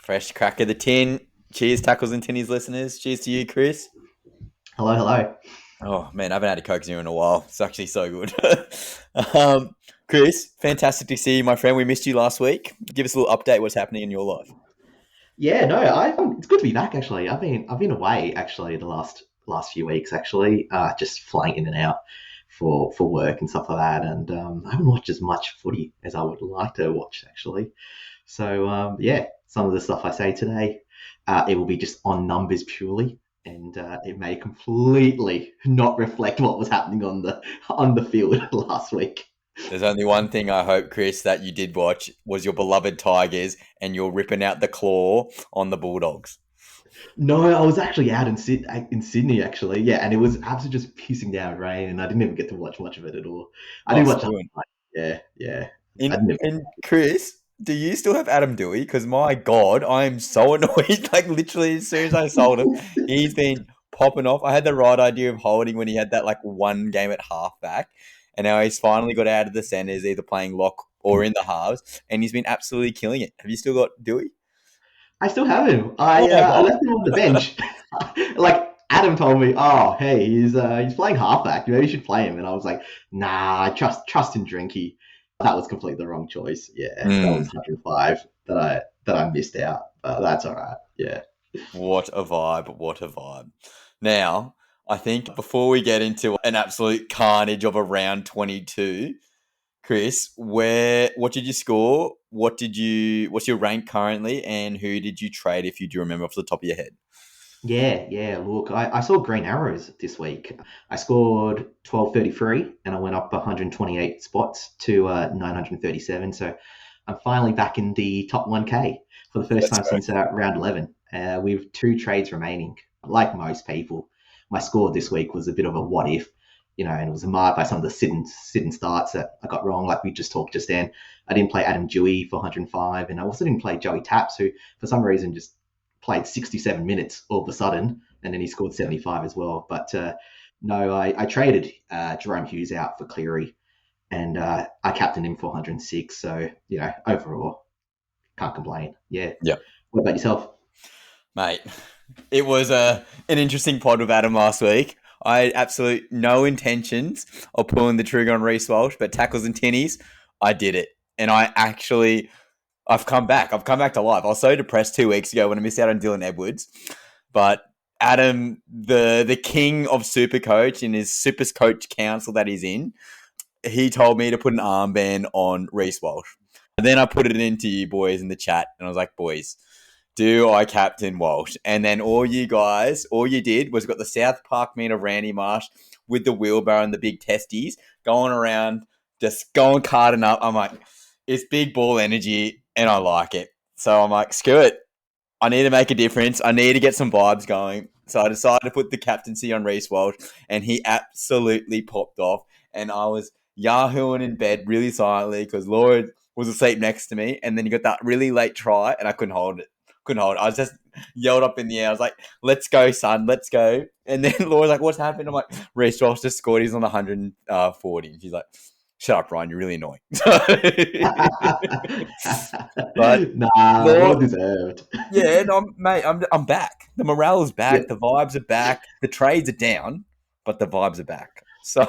Fresh crack of the tin. Cheers, Tackles and Tinnies listeners. Cheers to you, Chris. Hello, hello. Oh, man, I haven't had a Coke Zero in a while. It's actually so good. um, Chris, fantastic to see you, my friend. We missed you last week. Give us a little update what's happening in your life. Yeah, no, it's good to be back. Actually, I've been away actually the last few weeks. Actually, just flying in and out for work and stuff like that, and I haven't watched as much footy as I would like to watch actually. So yeah, some of the stuff I say today, it will be just on numbers purely, and it may completely not reflect what was happening on the field last week. There's only one thing I hope, Chris, that you did watch was your beloved Tigers and you're ripping out the claw on the Bulldogs. No, I was actually out in Sydney actually. Yeah, and it was absolutely just pissing down rain, and I didn't even get to watch much of it at all. I Oh, didn't watch the fluent. highlight. Yeah, yeah. I In didn't. and Chris, do you still have Adam Dewey? Because my God, I am so annoyed. Like literally, as soon as I sold him, he's been popping off. I had the right idea of holding when he had that like one game at halfback, and now he's finally got out of the centres, either playing lock or in the halves, and he's been absolutely killing it. Have you still got Dewey? I still have him. Oh my I God. left him on the bench. Like Adam told me, oh hey, he's playing halfback. Maybe you should play him. And I was like, nah, I trust in Drinky. That was completely the wrong choice. Yeah, that was Mm, 105 that I missed out. But that's all right. Yeah. what a vibe! What a vibe! Now, I think before we get into an absolute carnage of a round 22. Chris, what did you score? What's your rank currently, and who did you trade if you do remember off the top of your head? Yeah, yeah. Look, I saw green arrows this week. I scored 1233 and I went up 128 spots to 937. So I'm finally back in the top 1K for the first Let's time go. since round 11. With two trades remaining. Like most people, my score this week was a bit of a what if, and it was marred by some of the sit and starts that I got wrong, like we just talked just then. I didn't play Adam Dewey for 105, and I also didn't play Joey Taps, who for some reason just played 67 minutes all of a sudden, and then he scored 75 as well. But no, I traded Jerome Hughes out for Cleary, and I captained him for 106. So, overall, can't complain. Yeah. Yeah, What about yourself? mate. It was an interesting pod with Adam last week. I had absolute no intentions of pulling the trigger on Reece Walsh, but tackles and tinnies, I did it, and I've come back. I've come back to life. I was so depressed 2 weeks ago when I missed out on Dylan Edwards, but Adam, the king of Super Coach in his Super Coach Council that he's in, he told me to put an armband on Reece Walsh. And then I put it into you boys in the chat, and I was like, boys, do I captain Walsh? And then all you did was got the South Park meme of Randy Marsh with the wheelbarrow and the big testes going around, just going carting up. I'm like, it's big ball energy, and I like it. So I'm like, screw it. I need to make a difference. I need to get some vibes going. So I decided to put the captaincy on Reece Walsh, and he absolutely popped off. And I was yahooing in bed really silently because Laura was asleep next to me. And then he got that really late try, and I couldn't hold it. Couldn't hold it. I was just yelled up in the air. I was like, let's go, son. Let's go. And then Laura's like, what's happened? I'm like, Reece Walsh just scored. He's on 140. And she's like, shut up, Ryan. You're really annoying. But Nah, well Laura, deserved. yeah, no, mate, I'm back. The morale is Yeah. back. The vibes are back. The trades are down, but the vibes are back. So,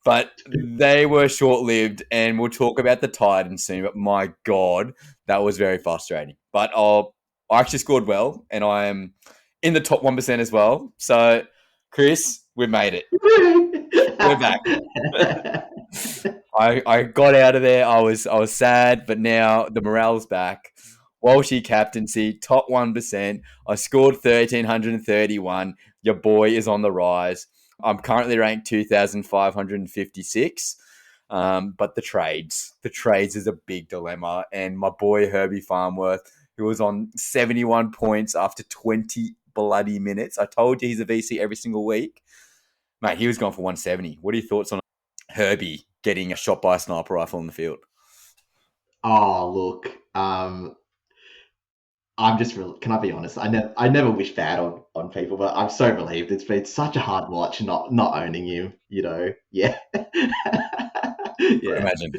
but they were short lived, and we'll talk about the Titans soon. But my God, that was very frustrating. But I actually scored well, and I am in the top 1% as well. So, Chris, we made it. We're back. I got out of there. I was sad, but now the morale's back. Walshy captaincy, top 1%. I scored 1,331. Your boy is on the rise. I'm currently ranked 2,556. But the trades is a big dilemma. And my boy Herbie Farmworth, who was on 71 points after 20 bloody minutes. I told you he's a VC every single week. Mate, he was going for 170. What are your thoughts on Herbie getting a shot by a sniper rifle in the field? Oh, look. I'm just real. Can I be honest? I never wish bad on people, but I'm so relieved. It's been such a hard watch not owning him. Yeah, yeah, Imagine.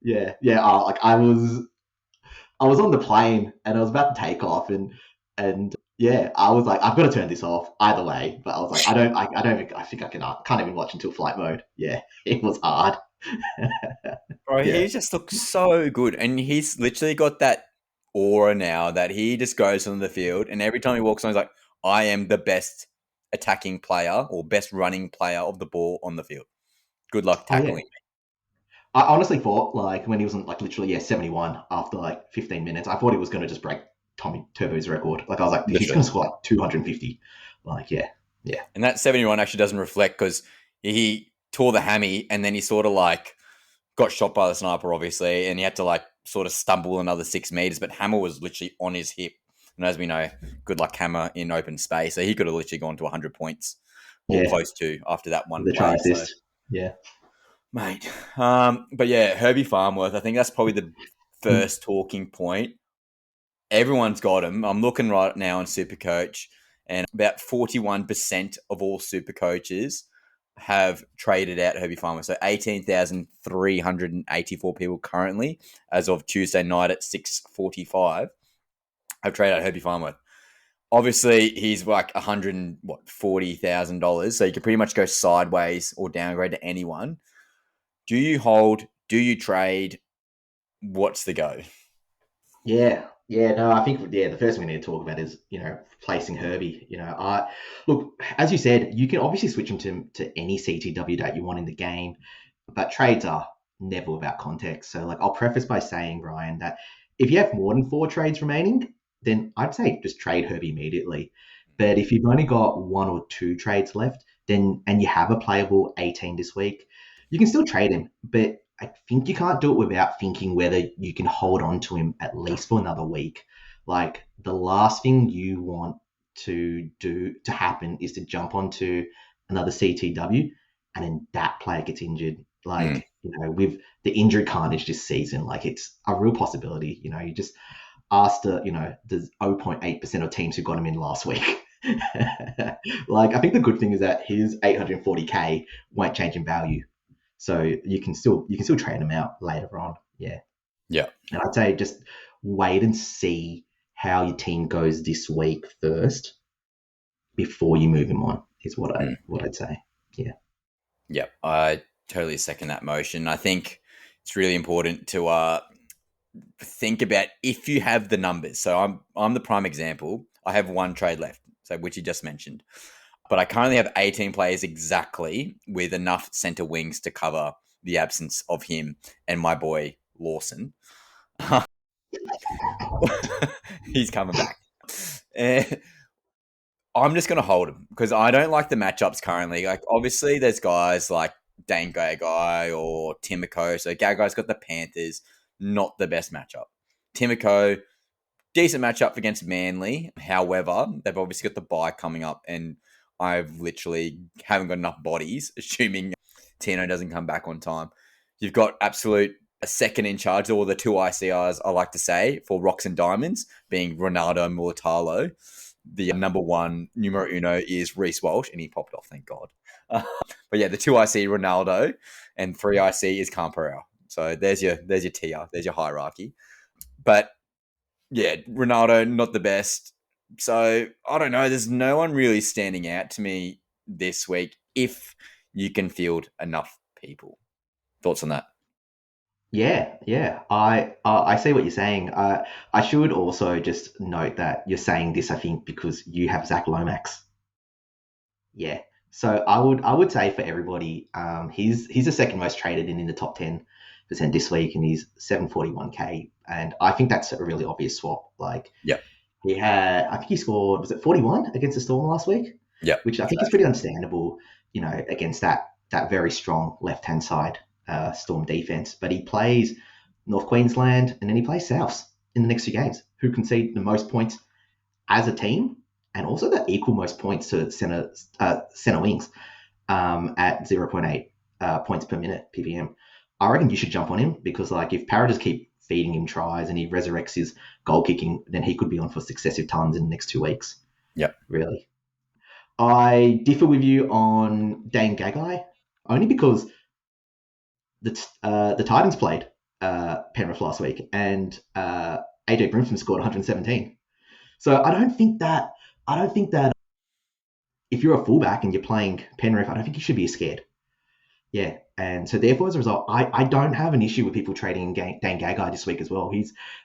yeah. Like I I was on the plane and I was about to take off, and yeah, I was like, I've got to turn this off either way. But I was like, I think I can. I can't even watch until flight mode. Yeah, it was hard. Bro, Yeah. he just looks so good. And he's literally got that aura now that he just goes on the field. And every time he walks on, he's like, I am the best attacking player or best running player of the ball on the field. Good luck Oh yeah. tackling I honestly thought like when he was like literally 71 after like 15 minutes, I thought he was going to just break Tommy Turbo's record. Like I was like, me. he's going to score like 250. Like yeah, yeah, And that 71 actually doesn't reflect because he tore the hammy and then he sort of like got shot by the sniper, obviously, and he had to like sort of stumble another 6 meters. But Hammer was literally on his hip. And as we know, good luck Hammer in open space. So he could have literally gone to 100 points or yeah. close to after that one The try play. So, assist. Yeah. mate. But yeah, Herbie Farmworth, I think that's probably the first talking point. Everyone's got him. I'm looking right now on Supercoach, and about 41% of all super coaches have traded out Herbie Farmer. So 18,384 people currently, as of Tuesday night at 6:45, have traded out Herbie Farmer. Obviously, he's like $140,000, so you can pretty much go sideways or downgrade to anyone. Do you hold? Do you trade? What's the go? Yeah, yeah, no, I think the first thing we need to talk about is placing Herbie. I look, as you said, you can obviously switch him to any CTW that you want in the game, but trades are never without context. So like I'll preface by saying, Ryan, that if you have more than 4 trades remaining, then I'd say just trade Herbie immediately. But if you've only got 1 or 2 trades left, then and you have a playable 18 this week, you can still trade him, but I think you can't do it without thinking whether you can hold on to him at least for another week. Like the last thing you want to happen is to jump onto another CTW and then that player gets injured. Mm. Like, with the injury carnage this season, like it's a real possibility. You just asked the 0.8% of teams who got him in last week. Like I think the good thing is that his 840k won't change in value. So you can still train them out later on. Yeah. Yeah. And I'd say just wait and see how your team goes this week first before you move him on, is what I'd say. Yeah. Yeah, I totally second that motion. I think it's really important to think about if you have the numbers. So I'm the prime example. I have 1 trade left, so which you just mentioned, but I currently have 18 players exactly with enough center wings to cover the absence of him and my boy Lawson. He's coming back. And I'm just going to hold him because I don't like the matchups currently. Like, obviously, there's guys like Dane Gagai or Timoko. So, Gagai's got the Panthers, not the best matchup. Timoko, decent matchup against Manly. However, they've obviously got the bye coming up, and I've literally haven't got enough bodies, assuming Tino doesn't come back on time. You've got absolute a second in charge, or the 2 ICRs, I like to say, for Rocks and Diamonds, being Ronaldo and Mulatalo. The number one numero uno is Reece Walsh, and he popped off, thank God. But yeah, the 2 IC Ronaldo, and 3 IC is Camperao. So there's your tier, there's your hierarchy. But yeah, Ronaldo not the best. So I don't know. There's no one really standing out to me this week. If you can field enough people, thoughts on that? Yeah, yeah. I see what you're saying. I should also just note that you're saying this, I think, because you have Zach Lomax. Yeah. So I would say for everybody, he's the second most traded in the top 10% this week, and he's 741k, and I think that's a really obvious swap. Like Yeah, I think he scored, was it 41 against the Storm last week, yeah, which I think is pretty understandable, against that very strong left hand side Storm defense. But he plays North Queensland and then he plays Souths in the next 2 games, who concede the most points as a team, and also the equal most points to center wings at 0.8 points per minute PPM. I reckon you should jump on him because, like, if Para just keep feeding him tries and he resurrects his goal kicking, then he could be on for successive tons in the next 2 weeks. yeah. Really. I differ with you on Dane Gagai only because the Titans played Penrith last week, and AJ Brimson scored 117. So I don't think that if you're a fullback and you're playing Penrith, I don't think you should be scared. Yeah. And so therefore, as a result, I don't have an issue with people trading Dane Gagai this week as well.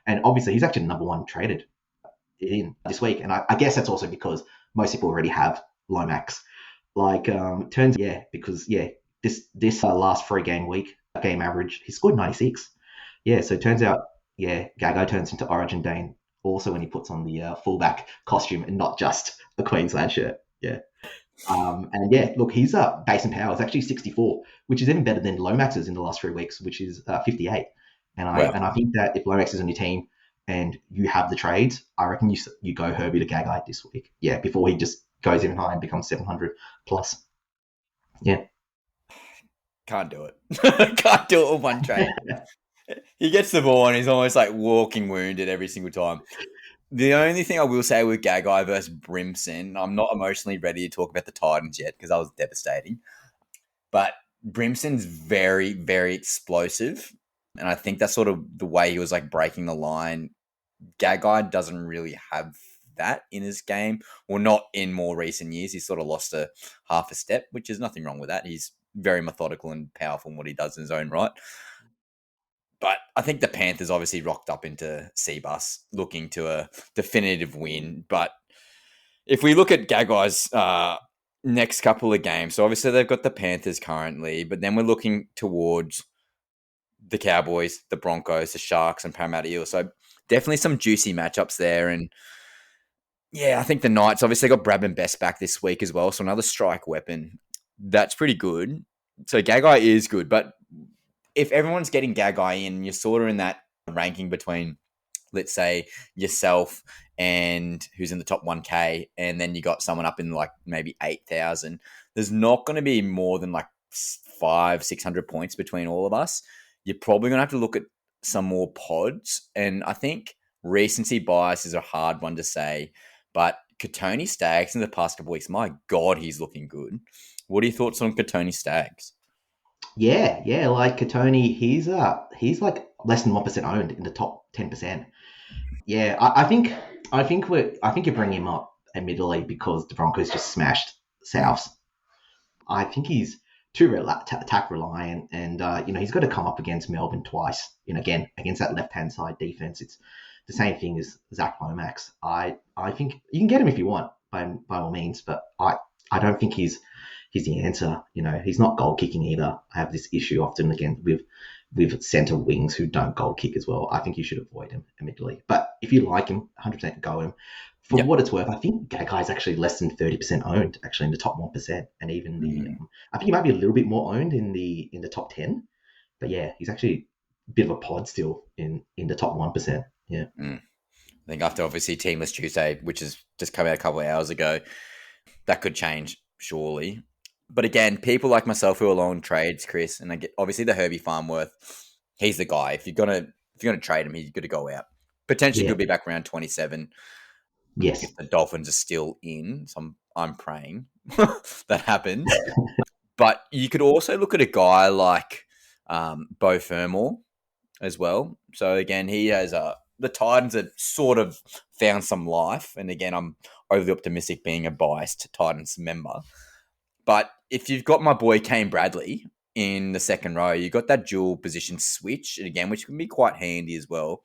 And obviously he's actually the number one traded in this week. And I guess that's also because most people already have Lomax. Because this last 3 game week, game average, he scored 96. Yeah, so it turns out, Gagai turns into Origin Dane also when he puts on the fullback costume and not just the Queensland shirt. Yeah. And yeah, look, his base and power is actually 64, which is even better than Lomax's in the last 3 weeks, which is 58. Well, And I think that if Lomax is on your team and you have the trades, I reckon you go Herbie to Gagai this week. Yeah, before he just goes even high and becomes 700 plus. Yeah. can't do it. Can't do it with one trade. He gets the ball and he's almost like walking wounded every single time. The only thing I will say with Gagai versus Brimson, I'm not emotionally ready to talk about the Titans yet because that was devastating. But Brimson's very, very explosive. And I think that's sort of the way he was like breaking the line. Gagai doesn't really have that in his game. Well, not in more recent years. He's sort of lost a half a step, which is nothing wrong with that. He's very methodical and powerful in what he does in his own right. But I think the Panthers obviously rocked up into Seabus looking to a definitive win. But if we look at Gagai's next couple of games, so obviously they've got the Panthers currently, but then we're looking towards the Cowboys, the Broncos, the Sharks, and Parramatta Eels. So definitely some juicy matchups there. And yeah, I think the Knights obviously got Bradman Best back this week as well. So another strike weapon. That's pretty good. So Gagai is good, but if everyone's getting Gagai in, you're sort of in that ranking between, let's say, yourself and who's in the top 1K, and then you got someone up in like maybe 8,000. There's not going to be more than like 500-600 points between all of us. You're probably going to have to look at some more pods, and I think recency bias is a hard one to say, but Katoni Staggs in the past couple of weeks, my God, he's looking good. What are your thoughts on Katoni Staggs? Yeah, like Katoni, he's like less than 1% owned in the top 10%. Yeah, I think you bring him up admittedly because the Broncos just smashed Souths. I think he's too attack reliant, and he's got to come up against Melbourne twice. Again against that left hand side defense, it's the same thing as Zach Lomax. I think you can get him if you want by all means, but I don't think he's the answer. He's not goal kicking either. I have this issue often again with centre wings who don't goal kick as well. I think you should avoid him admittedly. But if you like him, 100% go him. For what it's worth, I think Gagai is actually less than 30% owned, actually in the top 1%, and even I think he might be a little bit more owned in the top 10. But yeah, he's actually a bit of a pod still in the top 1%. Yeah. I think after obviously Teamless Tuesday, which has just come out a couple of hours ago, that could change surely. But again, people like myself who are long trades, Chris, and I get obviously the Herbie Farnworth, he's the guy. If you're gonna trade him, he's got to go out. Potentially Yeah. could be back around 27 Yes. if the Dolphins are still in. So I'm praying that happens. But you could also look at a guy like Beau Fermor as well. So again, he has the Titans have sort of found some life. And again, I'm overly optimistic being a biased Titans member. But if you've got my boy Kane Bradley in the second row, you've got that dual position switch again, which can be quite handy as well.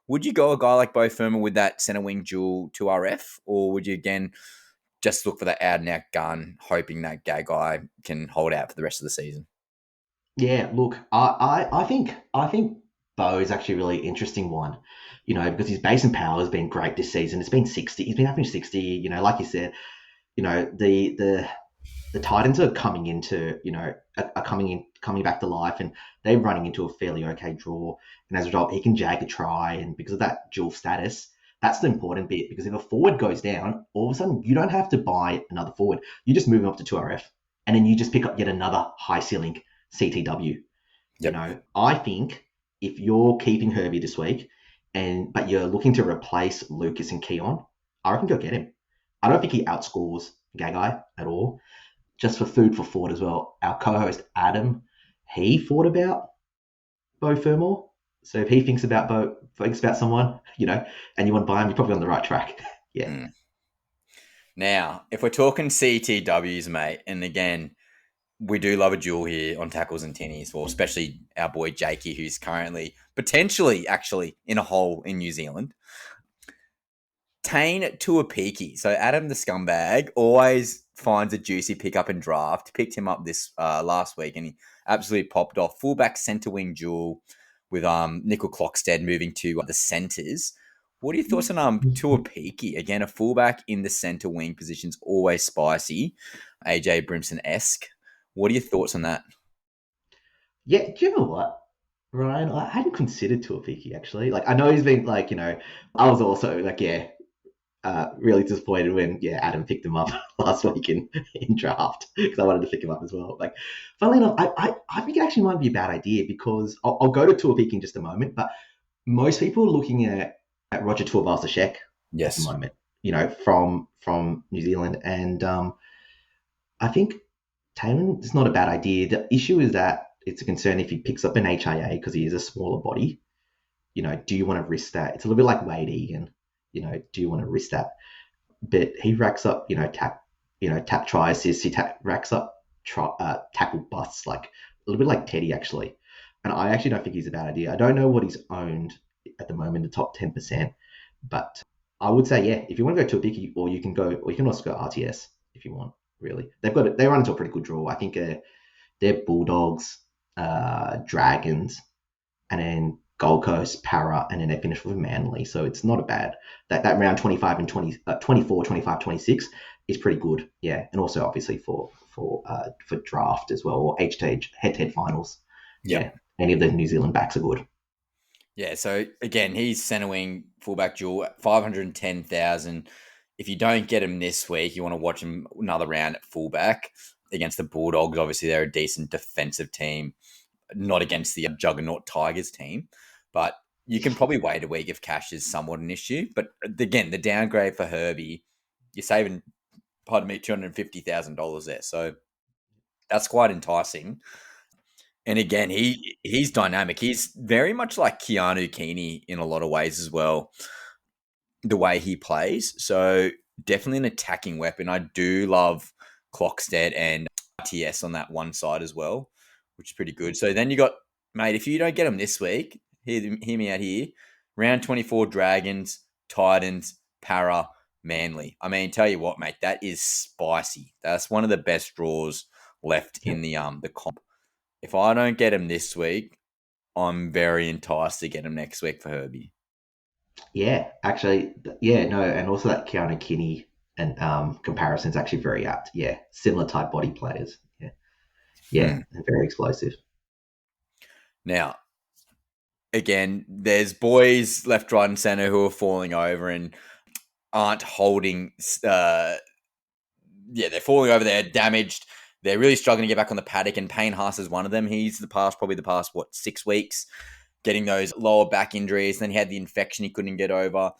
Would you go a guy like Beau Fermor with that centre wing dual 2RF, or would you again just look for that out and out gun, hoping that Gagai can hold out for the rest of the season? Yeah, look, I think Bo is actually a really interesting one, because his base and power has been great this season. It's been 60. He's been averaging 60. Like you said, the Titans are coming into, are coming back to life, and they're running into a fairly okay draw. And as a result, he can jag a try, and because of that dual status, that's the important bit. Because if a forward goes down, all of a sudden you don't have to buy another forward. You just move him up to 2RF, and then you just pick up yet another high ceiling CTW. Yep. I think if you're keeping Herbie this week, but you're looking to replace Lucas and Keon, I reckon go get him. I don't think he outscores Gagai at all. Just for food for thought as well, our co-host Adam, he thought about Beau Fermor, So if he thinks about someone, and you want to buy him, you're probably on the right track. Yeah. Mm. Now, if we're talking CTWs, mate, and again, we do love a duel here on tackles and tinnies, well, especially our boy Jakey, who's currently potentially actually in a hole in New Zealand. Taine Tuipiki. So Adam the scumbag always finds a juicy pickup and draft. Picked him up this last week, and he absolutely popped off. Fullback centre wing duel with Nickel Clockstead moving to the centres. What are your thoughts on Tuipiki? Again, a fullback in the centre wing position's always spicy. AJ Brimson esque. What are your thoughts on that? Yeah, do you know what, Ryan? I hadn't considered Tuapiki actually. Like, I know he's been like, I was also like, yeah, really disappointed when Adam picked him up last week in draft because I wanted to pick him up as well. Like, funnily enough, I think it actually might be a bad idea because I'll go to Tuapiki in just a moment, but most people are looking at Roger Tuivasa-Sheck at the Yes. moment, from New Zealand, and I think Taylor is not a bad idea. The issue is that it's a concern if he picks up an HIA because he is a smaller body. Do you want to risk that? It's a little bit like Wade Egan. Do you want to risk that? But he racks up, tap try assists. He racks up tackle busts, like a little bit like Teddy actually. And I actually don't think he's a bad idea. I don't know what he's owned at the moment, the top 10%, but I would say if you want to go to a biggie, or you can also go RTS if you want. Really, they run into a pretty good draw. I think they're Bulldogs, Dragons, and then Gold Coast, Para, and then they finish with Manly. So it's not a bad that round 25 and 24, 25, 26 is pretty good. Yeah, and also obviously for draft as well, or head-to-head finals. Yep. Yeah, any of the New Zealand backs are good. Yeah, so again, he's centre wing fullback duel at 510,000. If you don't get him this week, you want to watch him another round at fullback against the Bulldogs. Obviously, they're a decent defensive team, not against the juggernaut Tigers team. But you can probably wait a week if cash is somewhat an issue. But again, the downgrade for Herbie, you're saving, pardon me, $250,000 there. So that's quite enticing. And again, he's dynamic. He's very much like Keanu Keeney in a lot of ways as well, the way he plays. So definitely an attacking weapon. I do love Clockstead and RTS on that one side as well, which is pretty good. So then you got, mate, if you don't get him this week, hear me out here. Round 24, Dragons, Titans, Para, Manly. I mean, tell you what, mate, that is spicy. That's one of the best draws left in the comp. If I don't get him this week, I'm very enticed to get him next week for Herbie. Yeah, actually, no, and also that Keanu Kinney and comparison is actually very apt. Yeah, similar type body players. Yeah, and very explosive. Now, again, there's boys left, right, and center who are falling over and aren't holding. They're falling over. They're damaged. They're really struggling to get back on the paddock, and Payne Haas is one of them. He's probably the past 6 weeks, getting those lower back injuries. Then he had the infection he couldn't get over.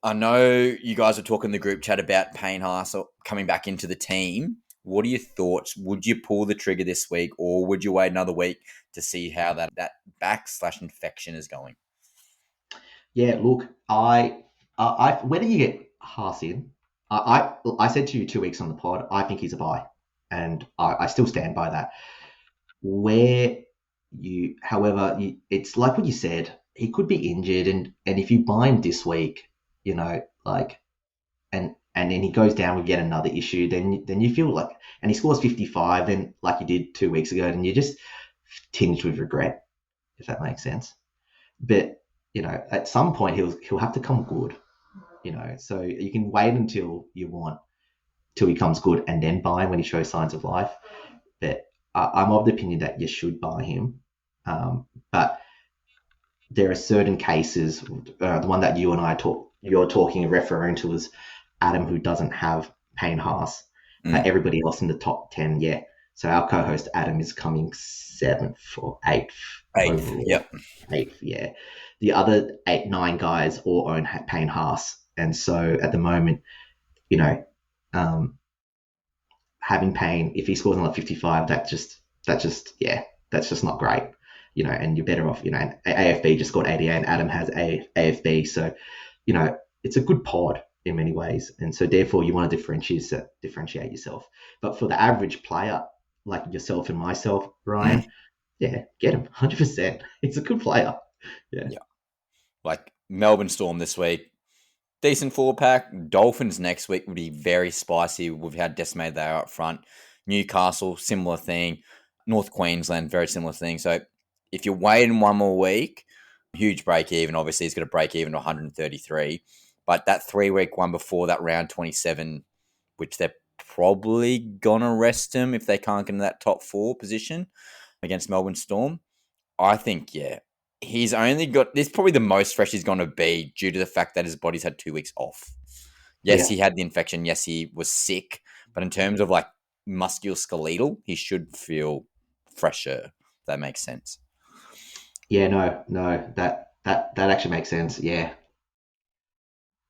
I know you guys were talking in the group chat about Payne Haas coming back into the team. What are your thoughts? Would you pull the trigger this week, or would you wait another week to see how that back/infection is going? Yeah, look, I whether you get Haas in, I said to you 2 weeks on the pod, I think he's a buy, and I still stand by that. However, it's like what you said. He could be injured, and if you buy him this week, like, and then he goes down with yet another issue, then you feel like, and he scores 55, then like you did 2 weeks ago, and you're just tinged with regret, if that makes sense. But at some point he'll have to come good, so you can wait until till he comes good and then buy him when he shows signs of life. But I'm of the opinion that you should buy him. But there are certain cases, the one that you're talking and referring to is Adam, who doesn't have Payne Haas. Everybody else in the top 10, yeah. So our co-host Adam is coming 7th or 8th. Overall. Yep. 8th, yeah. The other 8, 9 guys all own Payne Haas. And so at the moment, having Payne, if he scores another 55, that's just not great. and you're better off, and AFB just scored 88 and Adam has AFB. So, it's a good pod in many ways. And so therefore you want to differentiate yourself. But for the average player, like yourself and myself, Ryan, yeah, get him 100%. It's a good player. Yeah. Like Melbourne Storm this week, decent forward pack. Dolphins next week would be very spicy with how decimated they are up front. Newcastle, similar thing. North Queensland, very similar thing. So if you're waiting one more week, huge break even. Obviously, it's going to break even to 133. But that 3-week one before that round 27, which they're probably going to rest him if they can't get in that top 4 position against Melbourne Storm. I think, he's only got this, probably the most fresh he's going to be due to the fact that his body's had 2 weeks off. Yes, he had the infection. Yes, he was sick. But in terms of like musculoskeletal, he should feel fresher. If that makes sense. Yeah, no, that actually makes sense. Yeah.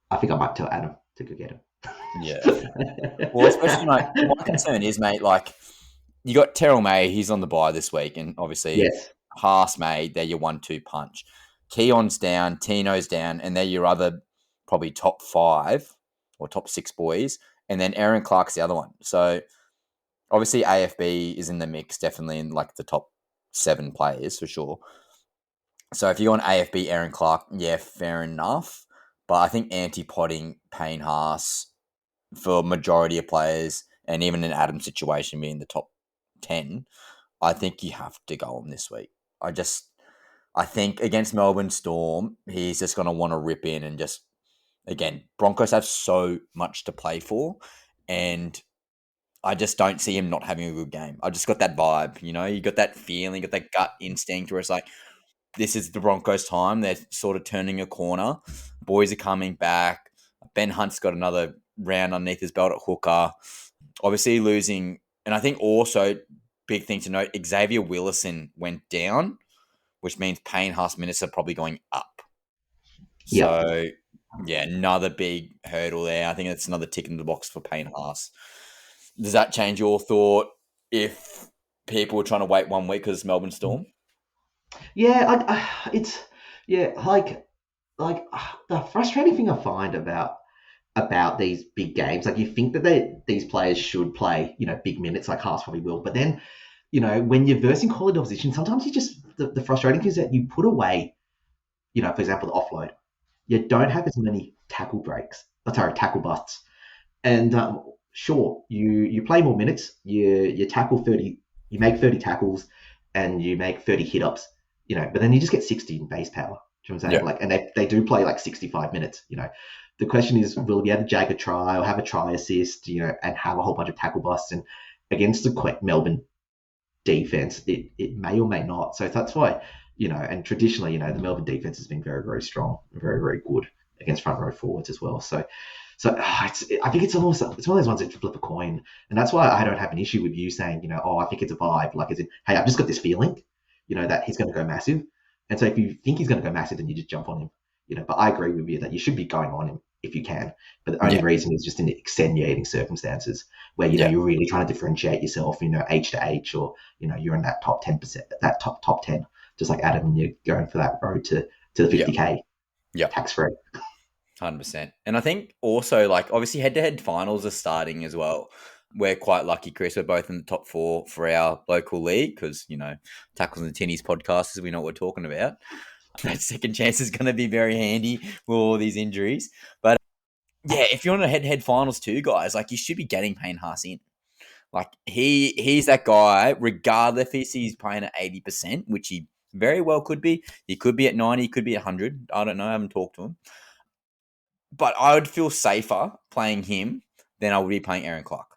I think I might tell Adam to go get him. Yeah. Well, especially my concern is, mate, like you got Terrell May, he's on the bye this week, and obviously Yes. Haas May, they're your 1-2 punch. Keon's down, Tino's down, and they're your other probably top 5 or top 6 boys, and then Aaron Clark's the other one. So obviously AFB is in the mix, definitely in like the top 7 players for sure. So if you're on AFB, Aaron Clark, yeah, fair enough. But I think anti-potting Payne Haas for majority of players, and even in Adam's situation being the top 10, I think you have to go on this week. I think against Melbourne Storm, he's just going to want to rip in and just, again, Broncos have so much to play for, and I just don't see him not having a good game. I just got that vibe, you got that feeling, got that gut instinct where it's like, this is the Broncos' time. They're sort of turning a corner. Boys are coming back. Ben Hunt's got another round underneath his belt at hooker. Obviously losing, and I think also big thing to note, Xavier Willison went down, which means Payne Haas minutes are probably going up. So, another big hurdle there. I think that's another tick in the box for Payne Haas. Does that change your thought if people were trying to wait 1 week because it's Melbourne Storm? Yeah, like the frustrating thing I find about these big games, like you think that these players should play, big minutes, like Haas probably will, but then, when you're versing quality opposition, sometimes you just the frustrating thing is that you put away, for example, the offload. You don't have as many tackle busts, and sure, you play more minutes, you tackle 30, you make 30 tackles, and you make 30 hit ups. But then you just get 60 in base power. Do you know what I'm saying? Like, and they do play like 65 minutes. The question is, will he be able to jag a try or have a try assist, and have a whole bunch of tackle busts? And against the Melbourne defense, it may or may not. So that's why, and traditionally, the Melbourne defense has been very, very strong, very, very good against front row forwards as well. So I think it's one of those ones that you flip a coin, and that's why I don't have an issue with you saying, I think it's a vibe. Like, as in, hey, I've just got this feeling, that he's going to go massive. And so if you think he's going to go massive, then you just jump on him. But I agree with you that you should be going on him if you can. But the only reason is just in extenuating circumstances where you're really trying to differentiate yourself, H to H, or you're in that top 10%, that top 10, just like Adam, and you're going for that road to the 50K, tax free. 100%. And I think also, like, obviously head-to-head finals are starting as well. We're quite lucky, Chris. We're both in the top 4 for our local league because, Tackles and Tinnies podcasters, we know what we're talking about. That second chance is going to be very handy with all these injuries. But, if you're on a head-to-head finals too, guys, like, you should be getting Payne Haas in. Like, he's that guy, regardless if he's playing at 80%, which he very well could be. He could be at 90, he could be at 100. I don't know. I haven't talked to him. But I would feel safer playing him than I would be playing Aaron Clark.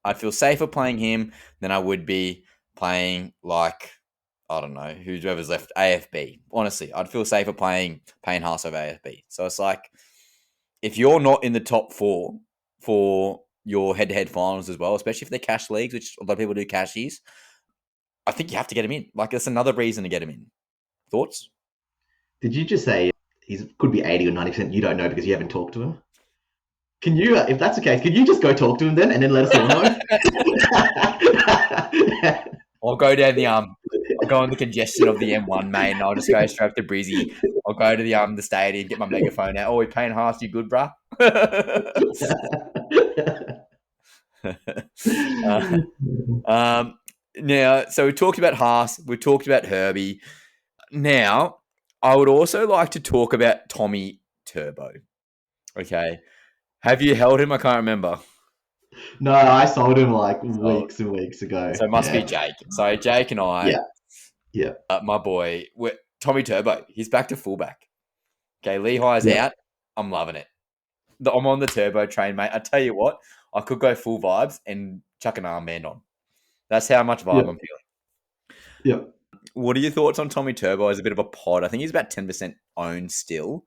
I'd feel safer playing him than I would be playing, like, I don't know, whoever's left, AFB. Honestly, I'd feel safer playing Payne Haas over AFB. So it's like, if you're not in the top 4 for your head-to-head finals as well, especially if they're cash leagues, which a lot of people do cashies, I think you have to get him in. Like, that's another reason to get him in. Thoughts? Did you just say he could be 80 or 90%? You don't know because you haven't talked to him? Can you, if that's the case, can you just go talk to him then and then let us all know? I'll go down the I'll go on the congestion of the M1, mate, and I'll just go straight to Brizzy. I'll go to the stadium, get my megaphone out. Oh, we're paying half. You good, bruh? Now, so we talked about Haas. We talked about Herbie. Now, I would also like to talk about Tommy Turbo. Okay. Have you held him? I can't remember. No, I sold him like So, weeks and weeks ago. so it must be Yeah, Jake. So Jake and I, yeah, yeah, my boy, Tommy Turbo, he's back to fullback. Okay, Lehigh's yeah, out. I'm loving it. I'm on the Turbo train, mate. I tell you what, I could go full vibes and chuck an armband on. That's how much vibe yeah, I'm feeling. yeah. What are your thoughts on Tommy Turbo as a bit of a pod? I think he's about 10% owned still.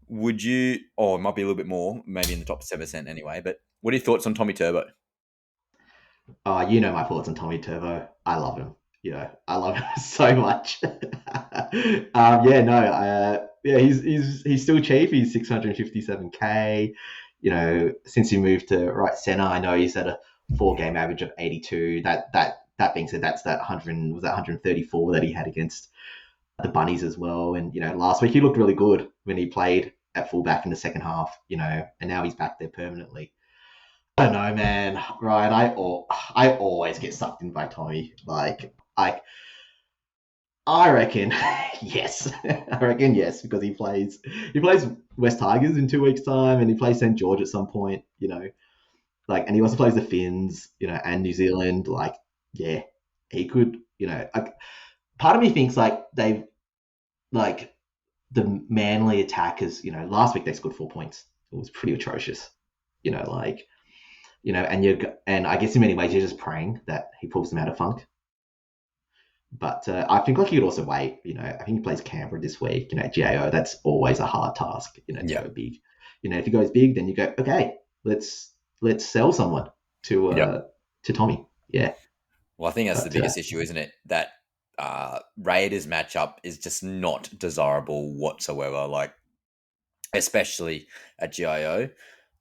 Would you, oh, it might be a little bit more, maybe in the top 7% anyway, but what are your thoughts on Tommy Turbo? You know my thoughts on Tommy Turbo. I love him. I love him so much. Yeah, no, yeah, he's still cheap. He's 657K. Since he moved to right center, I know he's at a 4 game average of 82. That being said, that's that 100 was that 134 that he had against the Bunnies as well. And last week he looked really good when he played at fullback in the second half. And now he's back there permanently. I don't know, man. Ryan, I always get sucked in by Tommy. I reckon yes. I reckon yes, because he plays West Tigers in 2 weeks' time, and he plays St. George at some point. And he also plays the Finns, and New Zealand. Yeah, he could. Part of me thinks they've the Manly attackers. Last week they scored 4 points. It was pretty atrocious. You know, like and I guess in many ways you're just praying that he pulls them out of funk. But I think he could also wait. I think he plays Canberra this week. GAO, that's always a hard task. To Yeah. go big. If he goes big, then you go, okay, let's sell someone to Tommy. Yeah. Well, I think that's the biggest issue, isn't it? That Raiders matchup is just not desirable whatsoever, especially at GIO.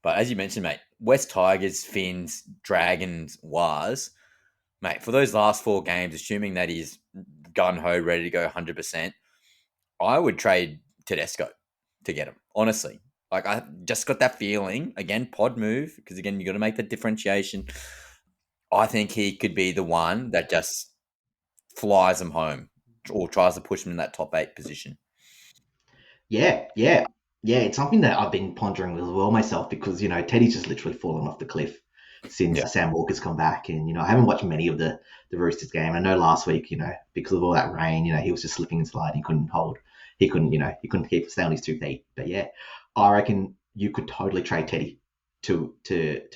But as you mentioned, mate, West Tigers, Finns, Dragons, Wars, mate, for those last 4 games, assuming that he's gun-ho, ready to go 100%, I would trade Tedesco to get him, honestly. I just got that feeling, again, pod move, because, again, you got to make that differentiation. I think he could be the one that just flies them home or tries to push them in that top 8 position. Yeah, yeah. Yeah, it's something that I've been pondering as well myself because, Teddy's just literally fallen off the cliff since Sam Walker's come back. And, I haven't watched many of the Roosters game. I know last week, because of all that rain, he was just slipping and sliding. He couldn't hold. He couldn't stay on his 2 feet. But yeah, I reckon you could totally trade Teddy to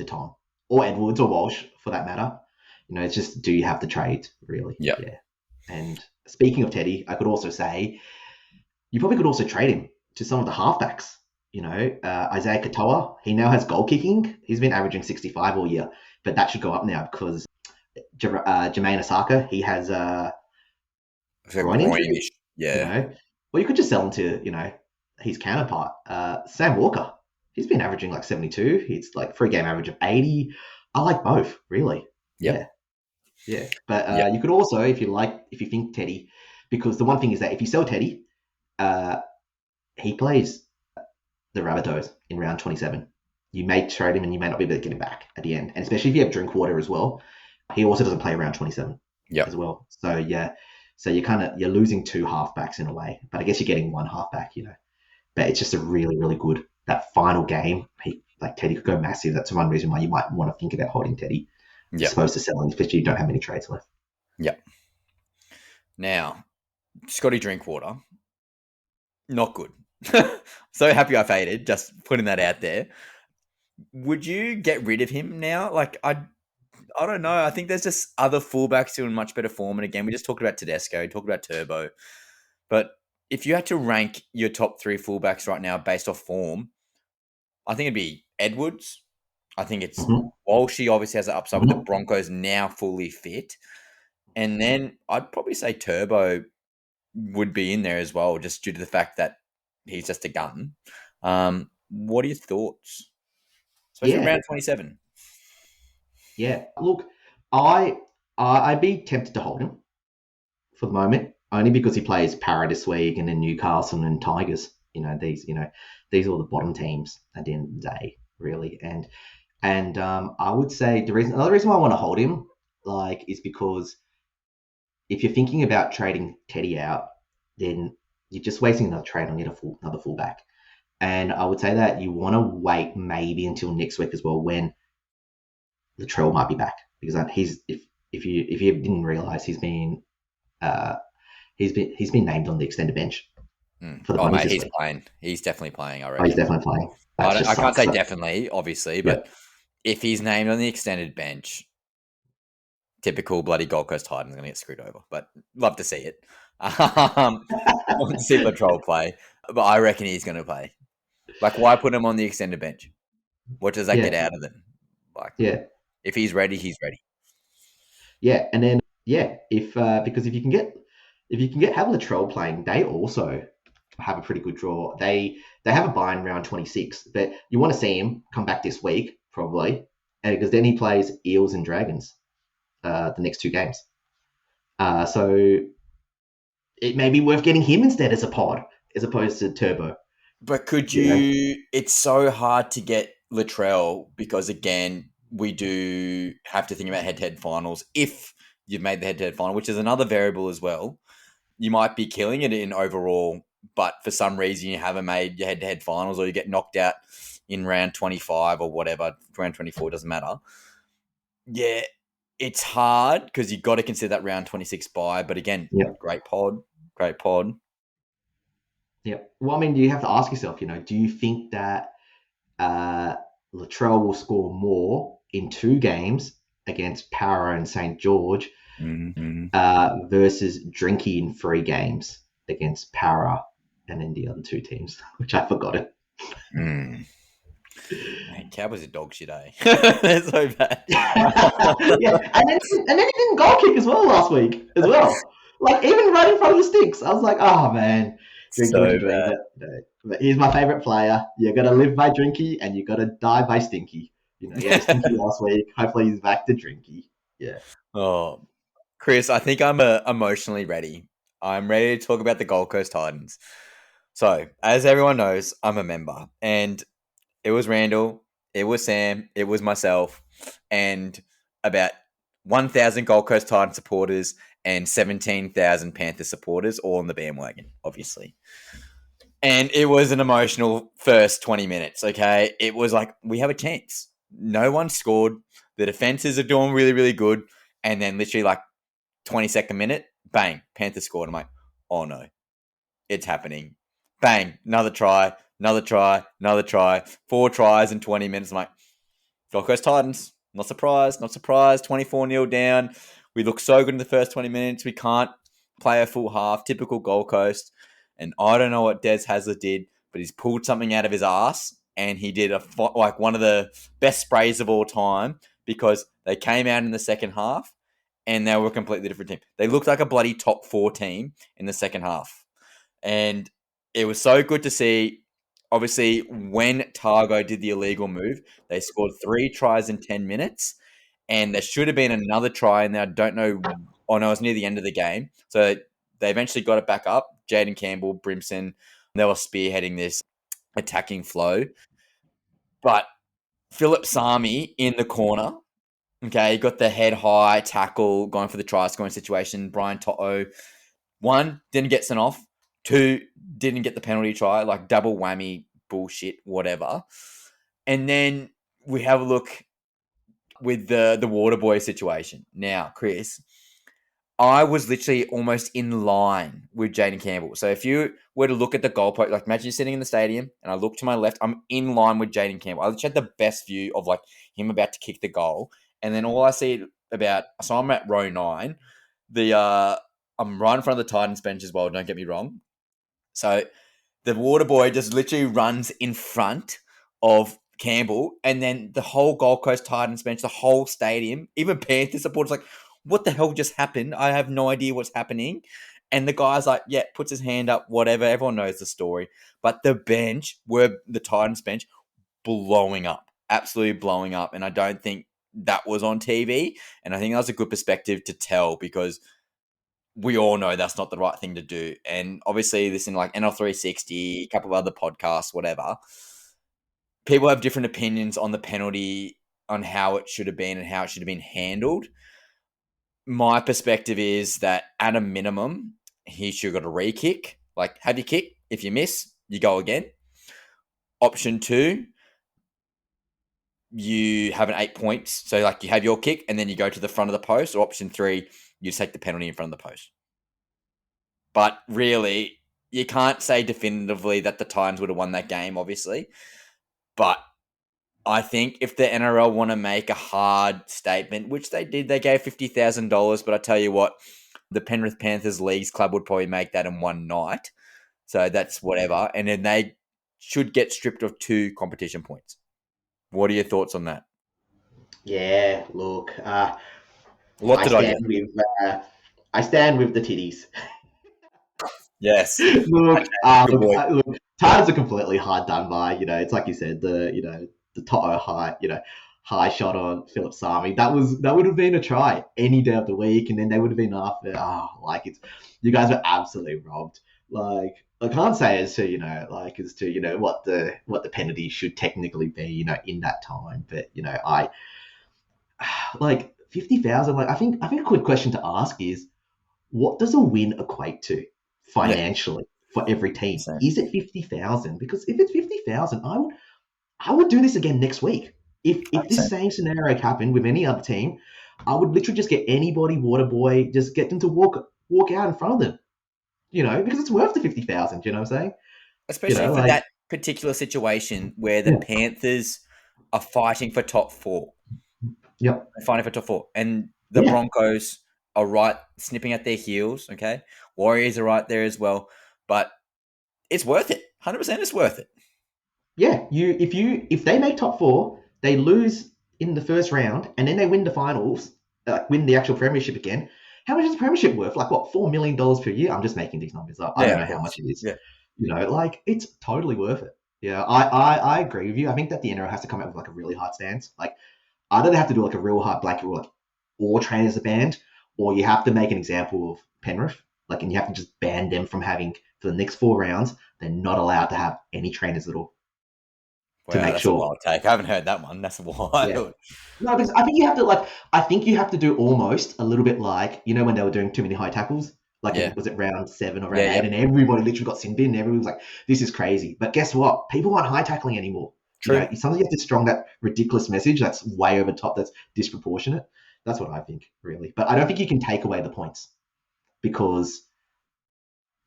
Tom or Edwards or Walsh for that matter. It's just, do you have the trade really? Yep. Yeah. And speaking of Teddy, I could also say you probably could also trade him to some of the halfbacks. Isaiah Katoa, he now has goal kicking. He's been averaging 65 all year, but that should go up now because Jermaine Osaka, he has groin injury. Yeah. Well, you could just sell him to, his counterpart, Sam Walker. He's been averaging 72. He's 3 game average of 80. I like both, really. Yep. Yeah. But you could also, if you think Teddy, because the one thing is that if you sell Teddy, he plays the Rabbitohs in round 27. You may trade him and you may not be able to get him back at the end. And especially if you have Drinkwater as well. He also doesn't play round 27 as well. So, yeah. So you're losing 2 halfbacks in a way. But I guess you're getting 1 halfback, But it's just a really, really good, that final game, Teddy could go massive. That's one reason why you might want to think about holding Teddy as opposed to selling, especially you don't have many trades left. Yep. Now, Scotty Drinkwater, not good. So happy I faded, just putting that out there. Would you get rid of him now? I don't know. I think there's just other fullbacks who are in much better form. And again, we just talked about Tedesco, talked about Turbo. But if you had to rank your top 3 fullbacks right now based off form, I think it'd be Edwards. I think it's Walsh. He obviously has an upside with the Broncos now fully fit. And then I'd probably say Turbo would be in there as well, just due to the fact that he's just a gun. What are your thoughts? Especially round 27. Yeah. Look, I'd be tempted to hold him. for the moment, only because he plays Para this week and then Newcastle and Tigers. These are all the bottom teams at the end of the day, really. And I would say another reason why I want to hold him, is because if you're thinking about trading Teddy out, then you're just wasting another trade on another fullback. And I would say that you want to wait maybe until next week as well, when Latrell might be back, because if you didn't realize, uh, he's been named on the extended bench for the Oh, bunnies mate, this he's week. playing. He's definitely playing, I Oh, he's reckon. definitely playing. That just I can't sucks. say So, definitely, obviously, yeah, but if he's named on the extended bench, typical bloody Gold Coast Titans going to get screwed over. But love to see it. Want to see Latrell play, but I reckon he's going to play. Like, why put him on the extended bench? What does that get yeah, out of them? Like, yeah, if he's ready, he's ready. yeah. And then if because if you can get have Latrell playing, they also have a pretty good draw. They have a bye in round 26, but you want to see him come back this week probably, because then he plays Eels and Dragons the next two games. So it may be worth getting him instead as a pod as opposed to Turbo. But could You know, you? It's so hard to get Latrell because, again, we do have to think about head-to-head finals. If you've made the head-to-head final, which is another variable as well, you might be killing it in overall, but for some reason you haven't made your head-to-head finals, or you get knocked out in round 25 or whatever, round 24, doesn't matter. Yeah, it's hard because you've got to consider that round 26 bye. But again, yeah, great pod, great pod. yeah. Well, I mean, you have to ask yourself, do you think that uh, Latrell will score more in two games against Para and St. George Mm-hmm. versus Drinky in three games against Para and then the other two teams, which I forgot it. Mm. Man, Cowboys are dog shit, eh? They're so bad. Yeah, and then he didn't goal kick as well last week as well. Like, even right in front of the sticks, I was like, oh man, Drinky, what So you doing? bad. But he's my favorite player. You got to live by Drinky and you got to die by Stinky. He had a Stinky last week. Hopefully he's back to Drinky. Yeah. Oh, Chris, I think I'm emotionally ready. I'm ready to talk about the Gold Coast Titans. So, as everyone knows, I'm a member, and it was Randall, it was Sam, it was myself, and about 1,000 Gold Coast Titan supporters and 17,000 Panther supporters all on the bandwagon, obviously. And it was an emotional first 20 minutes, okay? It was like, we have a chance. No one scored. The defenses are doing really, really good. And then literally like 22nd minute, bang, Panthers scored. I'm like, oh no, it's happening. Bang, another try, another try, another try. 4 tries in 20 minutes. I'm like, Gold Coast Titans, not surprised, not surprised. 24-0 down. We look so good in the first 20 minutes. We can't play a full half. Typical Gold Coast. And I don't know what Des Hasler did, but he's pulled something out of his ass, and he did like one of the best sprays of all time, because they came out in the second half and they were a completely different team. They looked like a bloody top 4 team in the second half. And it was so good to see. Obviously, when Targo did the illegal move, they scored 3 tries in 10 minutes, and there should have been another try in there. I don't know. Oh, no, it was near the end of the game. So they eventually got it back up. Jaden Campbell, Brimson, they were spearheading this attacking flow. But Philip Sami in the corner, okay, got the head high tackle, going for the try scoring situation. Brian To'o, 1, didn't get sent off. 2, didn't get the penalty try, like double whammy bullshit, whatever. And then we have a look with the water boy situation. Now, Chris, I was literally almost in line with Jaden Campbell. So if you were to look at the goalpost, like imagine you're sitting in the stadium and I look to my left, I'm in line with Jaden Campbell. I literally had the best view of like him about to kick the goal. And then all I see about, so I'm at row 9. I'm right in front of the Titans bench as well, don't get me wrong. So the water boy just literally runs in front of Campbell, and then the whole Gold Coast Titans bench, the whole stadium, even Panther supporters, like, what the hell just happened? I have no idea what's happening. And the guy's like, yeah, puts his hand up, whatever. Everyone knows the story. But the Titans bench, blowing up, absolutely blowing up. And I don't think that was on TV. And I think that was a good perspective to tell, because we all know that's not the right thing to do. And obviously, listen, like NL360, a couple of other podcasts, whatever, people have different opinions on the penalty, on how it should have been and how it should have been handled. My perspective is that at a minimum, he should have got a re-kick. Like, have your kick. If you miss, you go again. Option 2, you have an 8 points. So, like, you have your kick and then you go to the front of the post. Or option 3, you take the penalty in front of the post. But really, you can't say definitively that the Titans would have won that game, obviously. But I think if the NRL want to make a hard statement, which they did, they gave $50,000. But I tell you what, the Penrith Panthers Leagues Club would probably make that in one night. So that's whatever. And then they should get stripped of 2 competition points. What are your thoughts on that? Yeah, look, What I did I get? stand with I stand with the titties. Yes. Look, Good boy. look, Titans are completely hard done by. It's like you said, the Toto high shot on Philip Sami. That would have been a try any day of the week, and then they would have been after. You guys were absolutely robbed. Like, I can't say as to what the penalty should technically be in that time, but I like 50,000. Like, I think a quick question to ask is, what does a win equate to financially for every team? Same. Is it 50,000? Because if it's 50,000, I would do this again next week. If this same scenario happened with any other team, I would literally just get anybody, water boy, just get them to walk out in front of them. Because it's worth the 50,000. You know what I'm saying? Especially for Like, that particular situation where the yeah, Panthers are fighting for top 4. yep, They're fighting for top 4. And the yeah, Broncos are right snipping at their heels, okay? Warriors are right there as well. But it's worth it. 100% it's worth it. yeah. If they make top 4, they lose in the first round, and then they win the finals, win the actual premiership again. How much is the premiership worth? Like, what, $4 million per year? I'm just making these numbers up. I Yeah, don't of know how course. much it is. Yeah. Like, it's totally worth it. Yeah, I agree with you. I think that the NRL has to come out with like a really hard stance. Like, either they have to do like a real hard blanket rule, like all trainers are banned, or you have to make an example of Penrith, like, and you have to just ban them from having, for the next 4 rounds, they're not allowed to have any trainers at all, to Wow, make that's a sure. wild take. I haven't heard that one. That's Yeah. wild. No, because I think you have to do almost a little bit like, when they were doing too many high tackles, like Yeah. was it round 7 or Yeah, round 8, yep. and everybody literally got sin bin, and everyone was like, this is crazy. But guess what? People aren't high tackling anymore. True. Sometimes you have to strong that ridiculous message that's way over top, that's disproportionate. That's what I think, really. But I don't think you can take away the points, because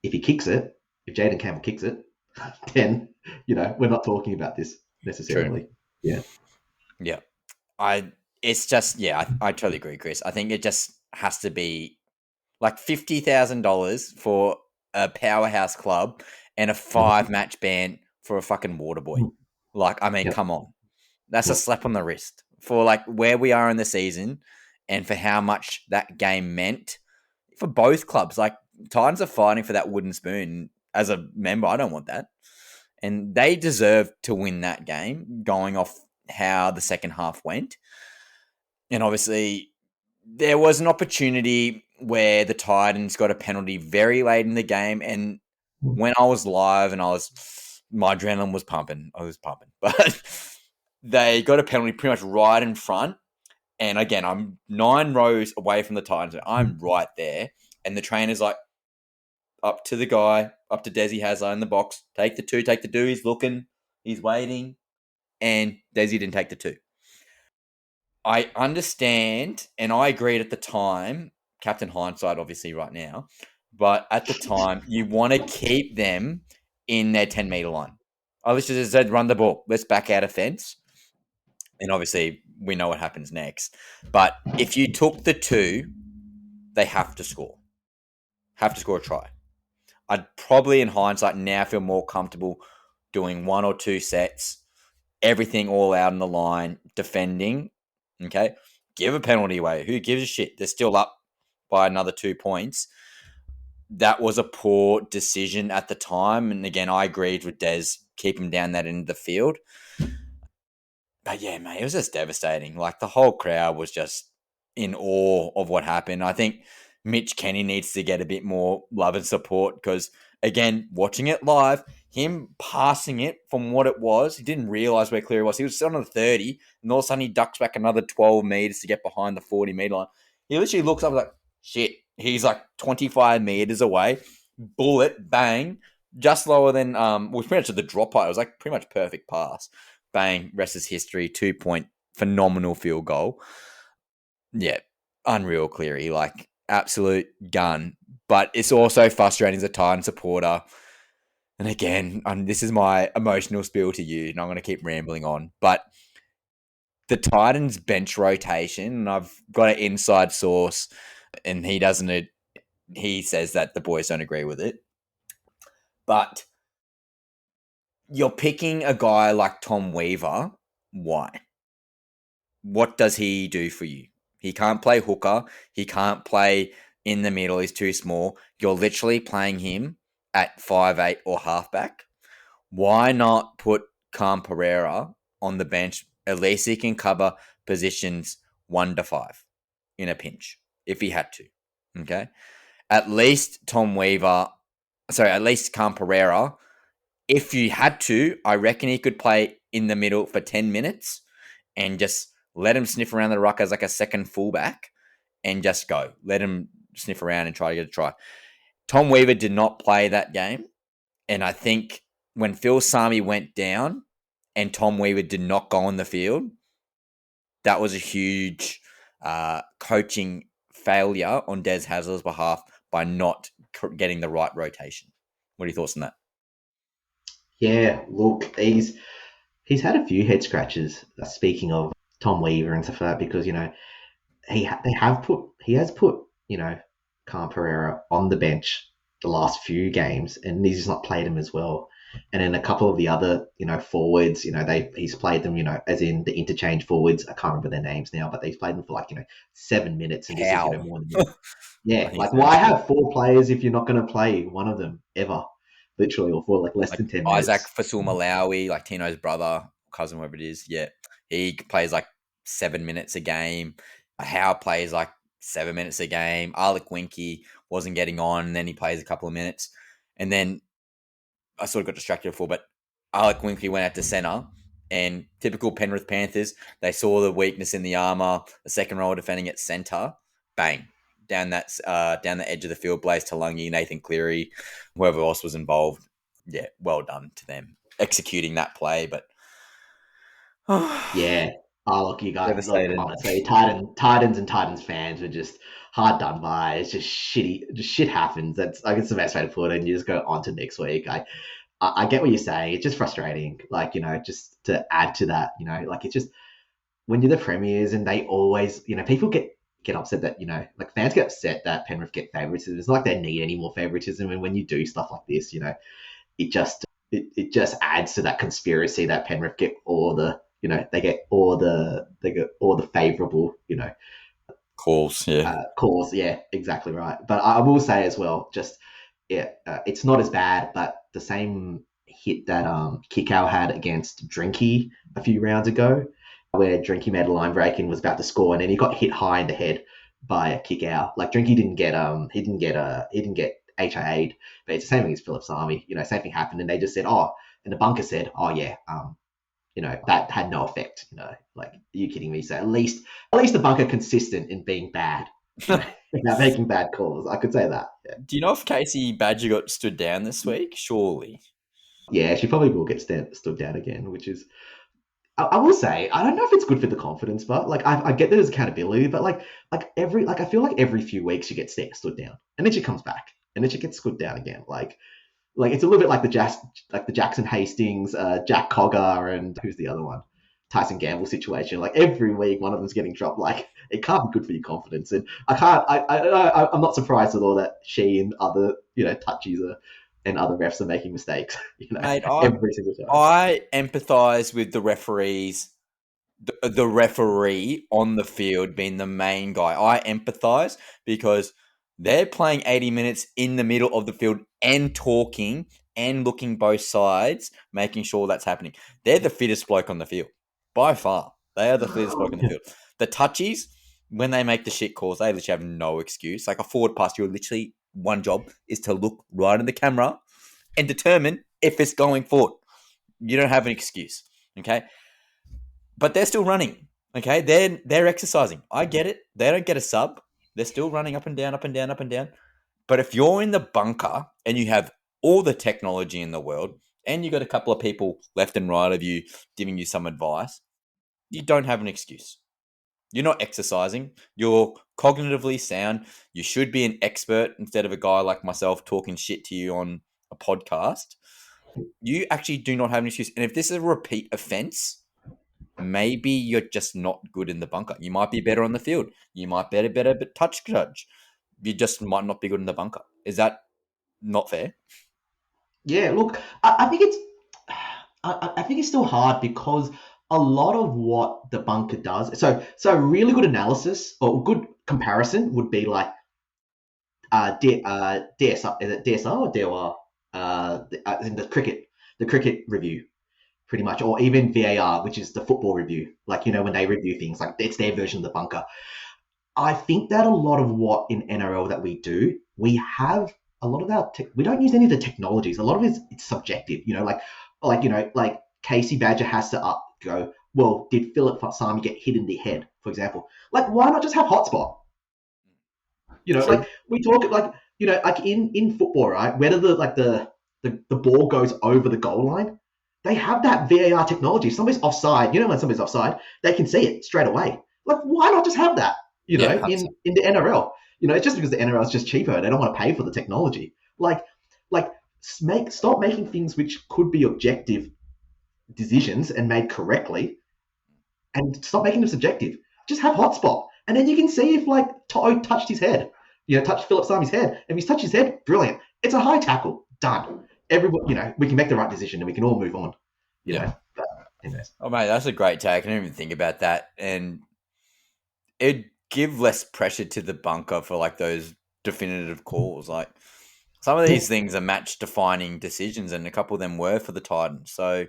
if he kicks it, if Jaden Campbell kicks it, then, we're not talking about this True. necessarily. Yeah. Yeah. I totally agree, Chris. I think it just has to be like $50,000 for a powerhouse club and a 5-match ban for a fucking water boy. Like, I mean, Yep. come on. That's a Yep. slap on the wrist for like where we are in the season and for how much that game meant for both clubs. Like, Titans are fighting for that wooden spoon. As a member, I don't want that. And they deserve to win that game, going off how the second half went. And obviously, there was an opportunity where the Titans got a penalty very late in the game. And when I was live and my adrenaline was pumping, I was pumping. But they got a penalty pretty much right in front. And again, I'm 9 rows away from the Titans. I'm right there. And the trainer's like, up to the guy, up to Desi Hazard in the box. Take the 2, take the 2. He's looking, he's waiting. And Desi didn't take the 2. I understand, and I agreed at the time, Captain Hindsight, obviously, right now, but at the time, you want to keep them in their 10-meter line. I literally just said, run the ball. Let's back out a fence. And obviously, we know what happens next. But if you took the 2, they have to score. Have to score a try. I'd probably, in hindsight, now feel more comfortable doing 1 or 2 sets, everything all out on the line, defending. Okay, give a penalty away. Who gives a shit? They're still up by another 2 points. That was a poor decision at the time. And again, I agreed with Des, keep him down that end of the field. But yeah, mate, it was just devastating. Like, the whole crowd was just in awe of what happened. I think Mitch Kenny needs to get a bit more love and support because, again, watching it live, him passing it from what it was, he didn't realise where Cleary was. He was still on the 30, and all of a sudden he ducks back another 12 metres to get behind the 40-metre line. He literally looks up like, shit, he's like 25 metres away. Bullet, bang, just lower than, was pretty much at the drop height. It was like pretty much perfect pass. Bang, rest is history, 2-point, phenomenal field goal. Yeah, unreal Cleary, like absolute gun. But it's also frustrating as a Titan supporter. And again, this is my emotional spiel to you, and I'm going to keep rambling on. But the Titans bench rotation, and I've got an inside source, and he says that the boys don't agree with it. But you're picking a guy like Tom Weaver. Why? What does he do for you? He can't play hooker. He can't play in the middle. He's too small. You're literally playing him at 5'8" or halfback. Why not put Cam Pereira on the bench? At least he can cover positions 1 to 5 in a pinch if he had to. Okay. At least at least Cam Pereira, if you had to, I reckon he could play in the middle for 10 minutes and just let him sniff around the ruck as like a second fullback and just go. Let him sniff around and try to get a try. Tom Weaver did not play that game. And I think when Phil Sami went down and Tom Weaver did not go on the field, that was a huge coaching failure on Des Hasler's behalf by not getting the right rotation. What are your thoughts on that? Yeah, look, he's had a few head scratches. Speaking of Tom Weaver and stuff like that, because he has put Cam Pereira on the bench the last few games, and he's just not played him as well. And then a couple of the other forwards, he's played them, as in the interchange forwards. I can't remember their names now, but he's played them for like 7 minutes and just more than yeah. Like why have 4 players if you're not going to play one of them ever? Literally, or for like less than 10 minutes. Isaac Fasul Malawi, like Tino's brother, cousin, whatever it is. Yeah. He plays like 7 minutes a game. Howe plays like 7 minutes a game. Alec Winky wasn't getting on, and then he plays a couple of minutes. And then I sort of got distracted before, but Alec Winky went out to centre, and typical Penrith Panthers, they saw the weakness in the armour, the second row defending at centre, bang, down the edge of the field, Blaze Talangi, Nathan Cleary, whoever else was involved. Yeah, well done to them executing that play. But yeah, look, you guys, devastated. Honestly, Titans and Titans fans were just hard done by. It's just shitty. Just shit happens. That's like it's the best way to put it. And you just go on to next week. I get what you're saying. It's just frustrating. Like just to add to that, like it's just when you're the premiers and they always, people get upset that like fans get upset that Penrith get favoritism. It's not like they need any more favoritism. And when you do stuff like this, it just adds to that conspiracy that Penrith get all the they get all the favorable calls. Calls. Yeah, exactly right. But I will say as well, just it's not as bad, but the same hit that Kikau had against Drinky a few rounds ago, where Drinky made a line break and was about to score, and then he got hit high in the head by a Kikau. Like Drinky didn't get HIA'd, but it's the same thing as Phillips Army. Same thing happened, and they just said, and the bunker said, that had no effect. Like, are you kidding me? So at least the bunker consistent in being bad, not making bad calls. I could say that. Yeah. Do you know if Casey Badger got stood down this week? Surely. Yeah, she probably will get stood down again, which is. I will say, I don't know if it's good for the confidence, but like I get there's accountability, but I feel like every few weeks she gets stood down, and then she comes back, and then she gets stood down again. Like it's a little bit like the Jackson Hastings, Jack Cogger, and who's the other one, Tyson Gamble situation. Like every week, one of them's getting dropped. Like it can't be good for your confidence, and I'm not surprised at all that she and other touchies and other refs are making mistakes. Mate, every single time. I empathise with the referees, the referee on the field being the main guy. I empathise because they're playing 80 minutes in the middle of the field and talking and looking both sides, making sure that's happening. They're the fittest bloke on the field. By far. They are the fittest bloke on the field. The touchies, when they make the shit calls, they literally have no excuse. Like a forward pass, your literally one job is to look right in the camera and determine if it's going forward. You don't have an excuse, okay? But they're still running, okay? They're exercising. I get it. They don't get a sub. They're still running up and down, up and down, up and down. But if you're in the bunker and you have all the technology in the world and you got a couple of people left and right of you giving you some advice, you don't have an excuse. You're not exercising. You're cognitively sound. You should be an expert instead of a guy like myself talking shit to you on a podcast. You actually do not have an excuse. And if this is a repeat offense, maybe you're just not good in the bunker. You might be better on the field. You might be better but touch judge. You just might not be good in the bunker. Is that not fair? Yeah, look, I think I think it's still hard because a lot of what the bunker does. So really good analysis or good comparison would be like DSR, is it DSR or DOR? In the cricket review, pretty much, or even VAR, which is the football review. Like, when they review things, like it's their version of the bunker. I think that a lot of what in NRL that we do, we have a lot of we don't use any of the technologies. A lot of it's subjective. Like Casey Badger has to go, well, did Philip Sami get hit in the head, for example? Like, why not just have hotspot? Like we talk like like in football, right? Whether the ball goes over the goal line, they have that VAR technology. If somebody's offside, when somebody's offside, they can see it straight away. Like, why not just have that? Yeah, in the NRL. It's just because the NRL is just cheaper. They don't want to pay for the technology. Like stop making things which could be objective decisions and made correctly, and stop making them subjective. Just have hotspot, and then you can see if like Toto touched his head. Touched Philip Sami's head. If he's touched his head, brilliant. It's a high tackle. Done. Everyone, we can make the right decision and we can all move on. Yeah. But anyways. Oh, mate, that's a great take. I didn't even think about that. And it'd give less pressure to the bunker for like those definitive calls. Like some of these things are match defining decisions, and a couple of them were for the Titans. So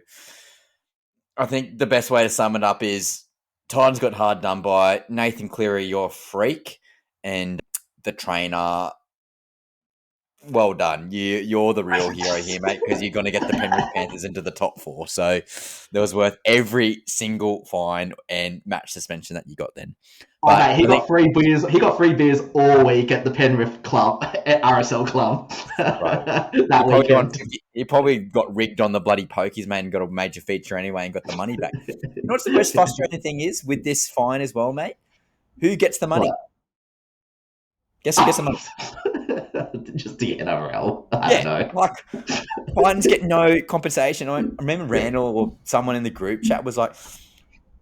I think the best way to sum it up is Titans got hard done by. Nathan Cleary, you're a freak. And the trainer, well done. You're the real hero here, mate, because you're going to get the Penrith Panthers into the top 4. So that was worth every single fine and match suspension that you got then. But mate, he got free beers. He got free beers all week at the Penrith club, at RSL club. Right. He probably got rigged on the bloody pokies, man, and got a major feature anyway and got the money back. You know what's the most frustrating thing is with this fine as well, mate? Who gets the money? What? Guess who gets the money? Just the NRL. I don't know. Like, Titans get no compensation. I remember Randall or someone in the group chat was like,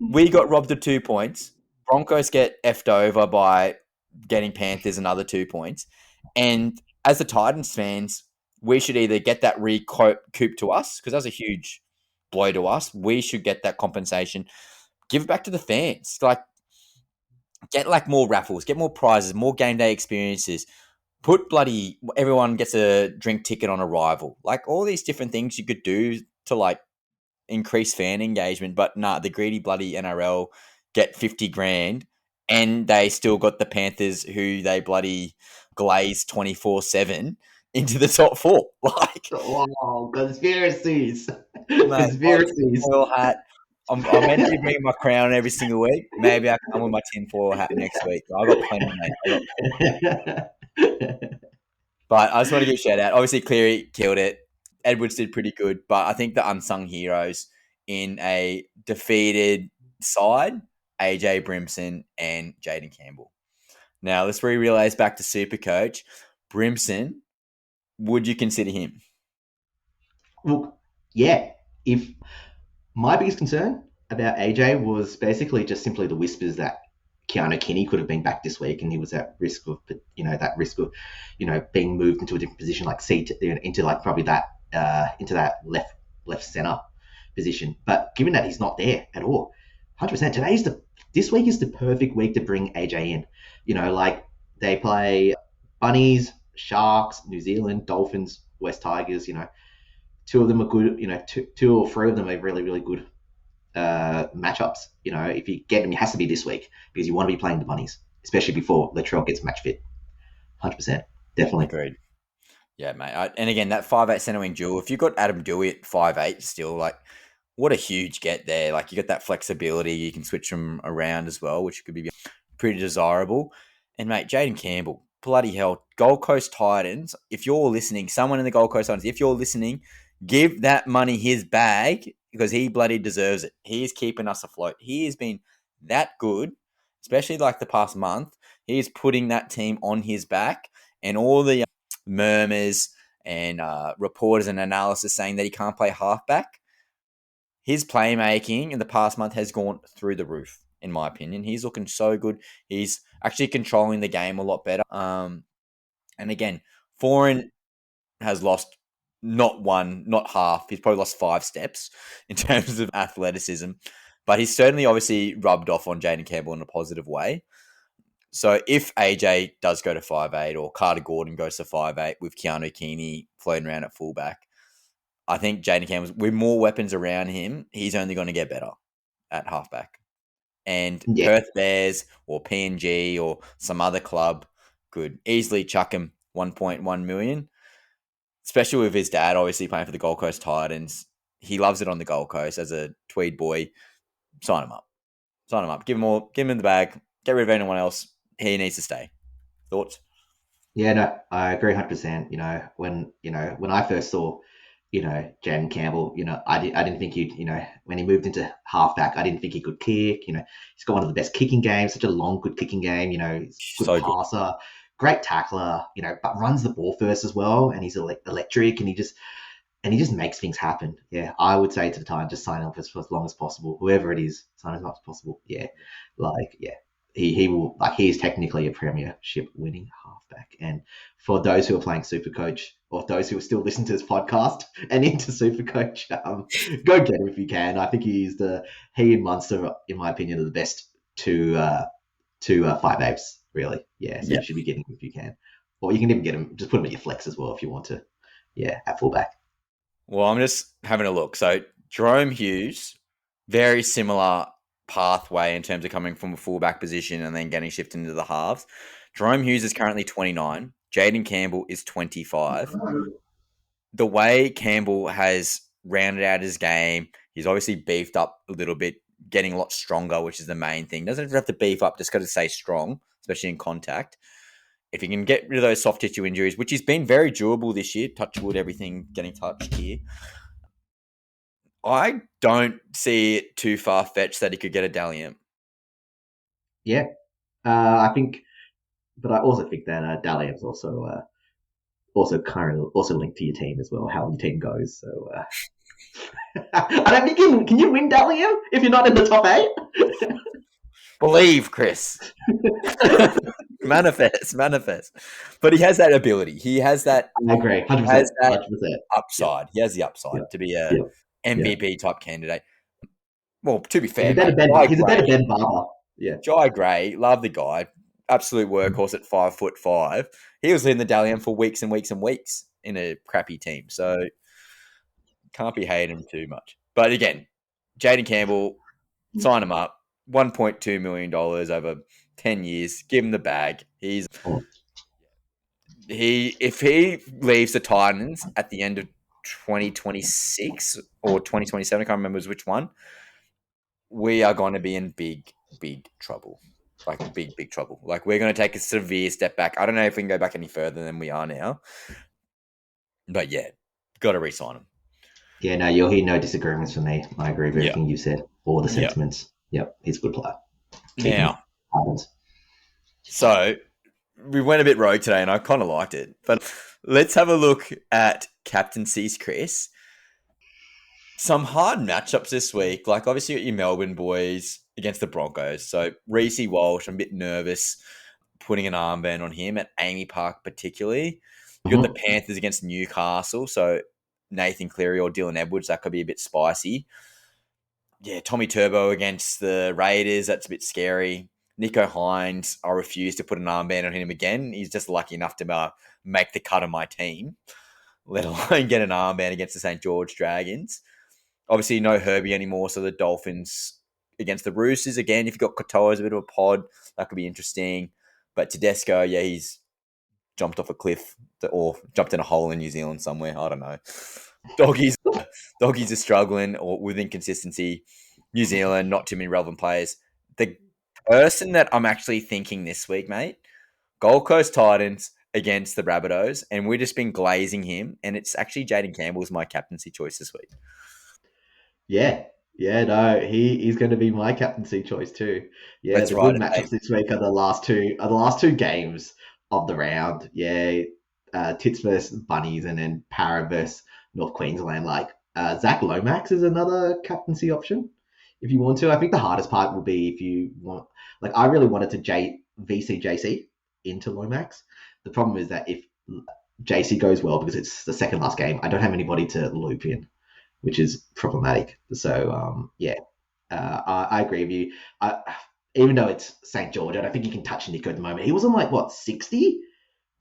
we got robbed of 2 points. Broncos get effed over by getting Panthers another 2 points. And as the Titans fans, we should either get that recouped to us, because that's a huge blow to us. We should get that compensation. Give it back to the fans. Like, get like more raffles, get more prizes, more game day experiences. Put bloody everyone gets a drink ticket on arrival. Like all these different things you could do to like increase fan engagement. But nah, the greedy bloody NRL get 50 grand and they still got the Panthers who they bloody glaze 24/7 into the top 4. Like, wow, conspiracies. Mate, Conspiracies. Hat. I'm meant to be bringing my crown every single week. Maybe I can come with my tinfoil hat next week. I got plenty, mate. But I just want to give a shout out. Obviously, Cleary killed it. Edwards did pretty good, but I think the unsung heroes in a defeated side, AJ Brimson and Jaden Campbell. Now, let's re-relays back to Supercoach. Brimson, would you consider him? Look, yeah. If my biggest concern about AJ was basically just simply the whispers that Keanu Kinney could have been back this week, and he was at risk of, being moved into a different position, like into like probably that into that left center position. But given that he's not there at all, 100%. This week is the perfect week to bring AJ in. Like they play Bunnies, Sharks, New Zealand, Dolphins, West Tigers. Two of them are good. Two or three of them are really, really good matchups. If you get them, it has to be this week because you want to be playing the Bunnies. especially before Latrell gets match fit. 100%, definitely. Agreed. Yeah, mate. And again, that 5'8" centre wing duel, if you've got Adam Dewey at 5'8" still, like, what a huge get there. Like, you got that flexibility. You can switch them around as well, which could be pretty desirable. And, mate, Jaden Campbell, bloody hell. Gold Coast Titans, if you're listening, someone in the Gold Coast Titans, if you're listening, give that money his bag because he bloody deserves it. He is keeping us afloat. He has been that good, especially like the past month. He is putting that team on his back, and all the murmurs and reporters and analysis saying that he can't play halfback. His playmaking in the past month has gone through the roof, in my opinion. He's looking so good. He's actually controlling the game a lot better. And again, Foreign has lost not one, not half. He's probably lost 5 steps in terms of athleticism. But he's certainly obviously rubbed off on Jaden Campbell in a positive way. So if AJ does go to 5'8" or Carter Gordon goes to 5'8" with Keanu Keeney floating around at fullback, I think Jaden Campbell, with more weapons around him, he's only going to get better at halfback. And Yeah, Perth Bears or PNG or some other club could easily chuck him 1.1 million, especially with his dad obviously playing for the Gold Coast Titans. He loves it on the Gold Coast as a Tweed boy. Sign him up. Sign him up. Give him all. Give him in the bag. Get rid of anyone else. He needs to stay. Thoughts? yeah, no, I agree 100%. When I first saw, Jaden Campbell, I didn't think he'd, when he moved into halfback, I didn't think he could kick. He's got one of the best kicking games, such a long, good kicking game. He's a good So good. passer, great tackler. But runs the ball first as well, and he's electric, and he just makes things happen. Yeah, I would say to the time, just sign up for as long as possible. Whoever it is, sign as much as possible. Yeah, yeah. He will, like, he is technically a premiership winning halfback. And for those who are playing Supercoach, or those who are still listening to this podcast and into Supercoach, go get him if you can. I think he and Munster, in my opinion, are the best two 5'8", really. Yeah, so you should be getting him if you can. Or you can even get him, just put him at your flex as well if you want to. Yeah, at fullback. Well, I'm just having a look. So Jerome Hughes, very similar pathway in terms of coming from a fullback position and then getting shifted into the halves. Jerome Hughes is currently 29. Jaden Campbell is 25. The way Campbell has rounded out his game, he's obviously beefed up a little bit, getting a lot stronger, which is the main thing. Doesn't have to beef up, just got to stay strong, especially in contact. If he can get rid of those soft tissue injuries, which has been very durable this year, touch wood, everything getting touched here, I don't see it too far-fetched that he could get a Dalian. Yeah, I think, but I also think that Dalian's also currently also linked to your team as well, how your team goes. So I don't think can you win Dalian if you're not in the top 8? Believe, Chris. manifest. But he has that ability. He has that. I agree, 100%. 100%. Upside. Yep. He has the upside to be a MVP type candidate. Well, to be fair, he's a better Ben Barber. Yeah, Jai Gray, love the guy. Absolute workhorse at 5'5". He was in the Dalian for weeks and weeks and weeks in a crappy team. So can't be hating him too much. But again, Jaden Campbell, sign him up. $1.2 million over 10 years. Give him the bag. If he leaves the Titans at the end of 2026 or 2027, I can't remember which one, we are going to be in big, big trouble. Like big, big trouble. Like we're going to take a severe step back. I don't know if we can go back any further than we are now. But yeah, got to re-sign him. Yeah, no, you'll hear no disagreements from me. I agree with everything you said. All the sentiments. Yep, he's a good player. Now, so we went a bit rogue today and I kind of liked it. But let's have a look at captaincies, Chris. Some hard matchups this week. Like obviously you got your Melbourne boys against the Broncos. So Reece Walsh, I'm a bit nervous putting an armband on him at Amy Park particularly. You got the Panthers against Newcastle. So Nathan Cleary or Dylan Edwards, that could be a bit spicy. Yeah, Tommy Turbo against the Raiders, that's a bit scary. Nico Hines, I refuse to put an armband on him again. He's just lucky enough to make the cut of my team, let alone get an armband against the St. George Dragons. Obviously, no Herbie anymore, so the Dolphins against the Roosters. Again, if you've got Katoa as a bit of a pod, that could be interesting. But Tedesco, yeah, he's jumped off a cliff or jumped in a hole in New Zealand somewhere. I don't know. Doggies, doggies are struggling or with inconsistency. New Zealand, not too many relevant players. The person that I'm actually thinking this week, mate, Gold Coast Titans against the Rabbitohs, and we've just been glazing him, and it's actually Jaden Campbell's my captaincy choice this week. Yeah. Yeah, no, he's going to be my captaincy choice too. Yeah, Let's the ride good it, mate. matchups this week are the last two games of the round. Yeah, Tits versus Bunnies, and then Para versus North Queensland. Like Zach Lomax is another captaincy option if you want to. I think the hardest part will be if you want. Like I really wanted to VCJC into Lomax. The problem is that if JC goes well because it's the second last game, I don't have anybody to loop in, which is problematic. So I agree with you. Even though it's St. George, I don't think you can touch Nico at the moment. He was on like what 60,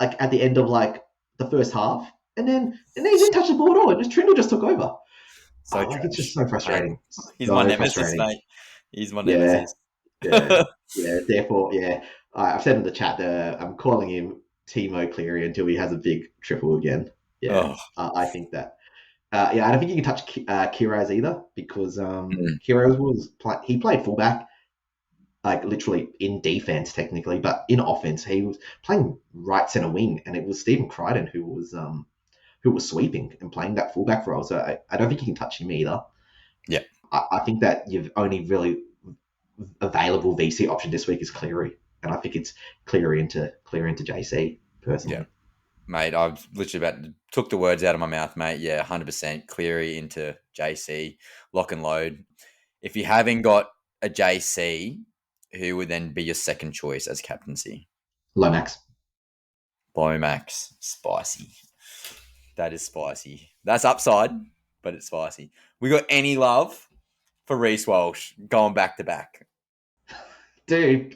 like at the end of like the first half, and then he didn't touch the ball at all. It just Trindle just took over. So It's just trash. so I hate him. frustrating. He's my So nemesis, frustrating. mate. He's my Yeah, nemesis. yeah, yeah. Therefore, yeah. I've said in the chat that I'm calling him Timo Cleary until he has a big triple again. Yeah, Oh, I think that. Yeah, I don't think you can touch Kiraz either because mm. Kiraz he played fullback, like literally in defense technically, but in offense he was playing right center wing, and it was Stephen Crichton who was sweeping and playing that fullback role. So I don't think you can touch him either. Yeah. I think that you've only really available VC option this week is Cleary, and I think it's Cleary into JC personally. Yeah. Mate, I've literally took the words out of my mouth, mate. Yeah, 100% Cleary into JC, lock and load. If you haven't got a JC, who would then be your second choice as captaincy? Lomax. Lomax. Spicy. That is spicy. That's upside, but it's spicy. We got any love for Reece Walsh going back to back? Dude,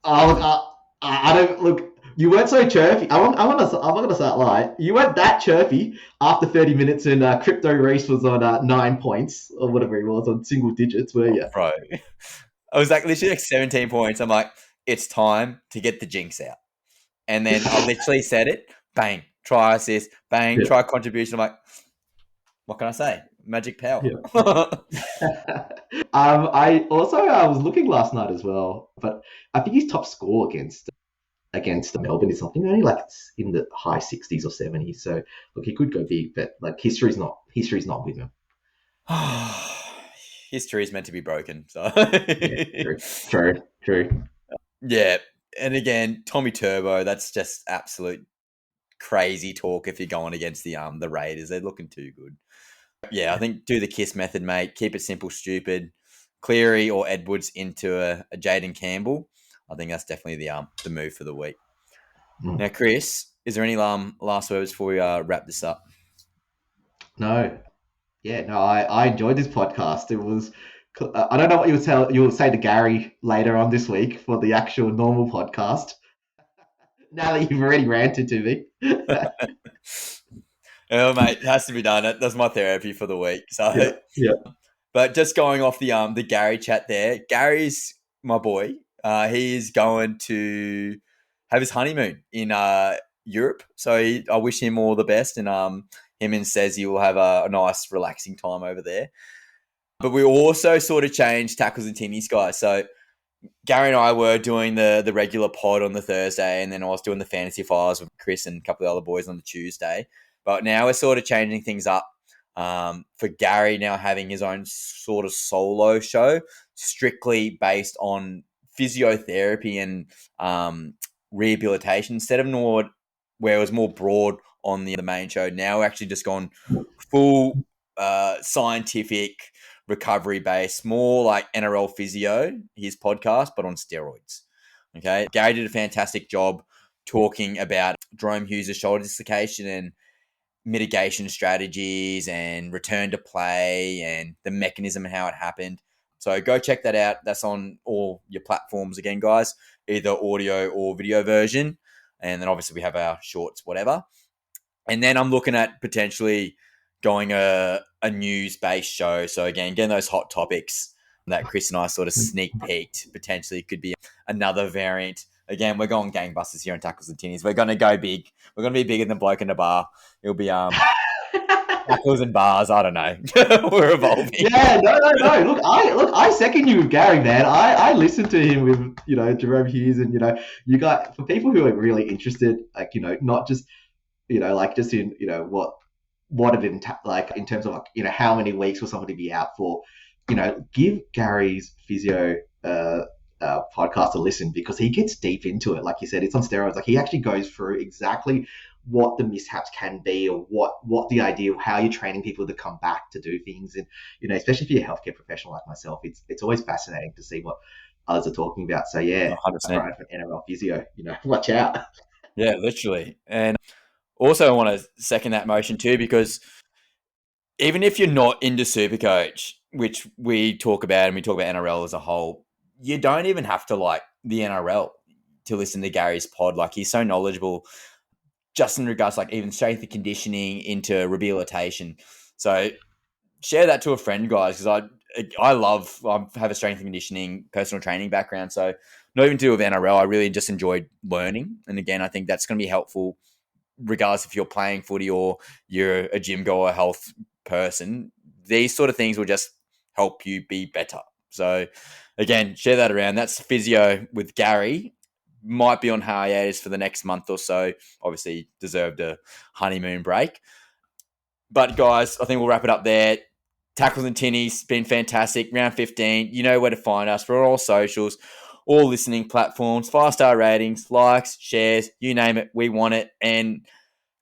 I don't look. You weren't so chirpy. I'm gonna start lying. You weren't that chirpy after 30 minutes, and Crypto Reese was on 9 points or whatever he was on single digits, were you? Bro, I was like literally like 17 points. I'm like, it's time to get the jinx out. And then I literally said it, bang, try assist, bang, Yeah. try contribution. I'm like, what can I say? Magic power. Yeah. I also was looking last night as well, but I think his top score against the Melbourne is something only like in the high 60s or 70s. So look, he could go big, but like history's not with him. History is meant to be broken. So Yeah, true. yeah. And again, Tommy Turbo, that's just absolute crazy talk if you're going against the Raiders. They're looking too good. Yeah, I think do the KISS method, mate. Keep it simple, stupid. Cleary or Edwards into a Jaden Campbell. I think that's definitely the move for the week. Now, Chris, is there any last words before we wrap this up? No, yeah, no, I enjoyed this podcast. It was. I don't know what you'll say to Gary later on this week for the actual normal podcast. Now that you've already ranted to me. Oh, mate, it has to be done. That's my therapy for the week. So, Yeah. but just going off the Gary chat there, Gary's my boy. He is going to have his honeymoon in Europe. So I wish him all the best, and him and Sezzy will have a nice, relaxing time over there. But we also sort of changed tackles and tinnies, guys. So Gary and I were doing the regular pod on the Thursday, and then I was doing the fantasy files with Chris and a couple of other boys on the Tuesday. But now we're sort of changing things up for Gary now having his own sort of solo show, strictly based on physiotherapy and rehabilitation instead of where it was more broad on the main show. Now we're actually just gone full scientific recovery base, more like NRL physio, his podcast, but on steroids. Okay. Gary did a fantastic job talking about Jerome Hughes' shoulder dislocation and mitigation strategies and return to play and the mechanism and how it happened. So go check that out. That's on all your platforms again, guys, either audio or video version. And then obviously we have our shorts, whatever. And then I'm looking at potentially going a news-based show. So again, getting those hot topics that Chris and I sort of sneak peeked potentially could be another variant again, we're going gangbusters here on Tackles and Tinnies. We're going to go big. We're going to be bigger than Bloke in the Bar. It'll be tackles and bars. I don't know. We're evolving. Yeah, no. I second you with Gary, man. I listened to him with Jerome Hughes, and you got, for people who are really interested, like not just like just in what it like in terms of like how many weeks will somebody be out for. Give Gary's physio podcast a listen, because he gets deep into it. Like you said, it's on steroids. Like he actually goes through exactly what the mishaps can be, or what the idea of how you're training people to come back to do things. And especially if you're a healthcare professional like myself, it's always fascinating to see what others are talking about. So yeah, 100%. for NRL physio, watch out. Yeah, literally. And also I want to second that motion too, because even if you're not into Supercoach, which we talk about, and we talk about NRL as a whole, you don't even have to like the NRL to listen to Gary's pod. Like, he's so knowledgeable just in regards to like even strength and conditioning into rehabilitation. So share that to a friend, guys, because I have a strength and conditioning personal training background. So not even to do with NRL, I really just enjoyed learning. And again, I think that's going to be helpful regardless if you're playing footy or you're a gym goer, health person. These sort of things will just help you be better. So again, share that around. That's physio with Gary. Might be on hiatus for the next month or so. Obviously deserved a honeymoon break. But guys, I think we'll wrap it up there. Tackles and Tinnies, been fantastic. Round 15, you know where to find us. We're on all socials, all listening platforms, 5-star ratings, likes, shares, you name it, we want it. And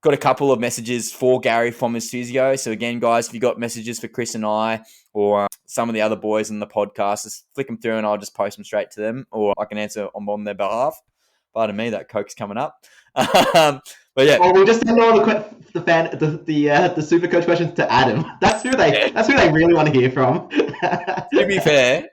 got a couple of messages for Gary from his physio. So again, guys, if you got messages for Chris and I, or some of the other boys in the podcast, just flick them through and I'll just post them straight to them, or I can answer on their behalf. Pardon me, that Coke's coming up. But yeah, we'll just send all the super coach questions to Adam. That's who they really want to hear from. To be fair,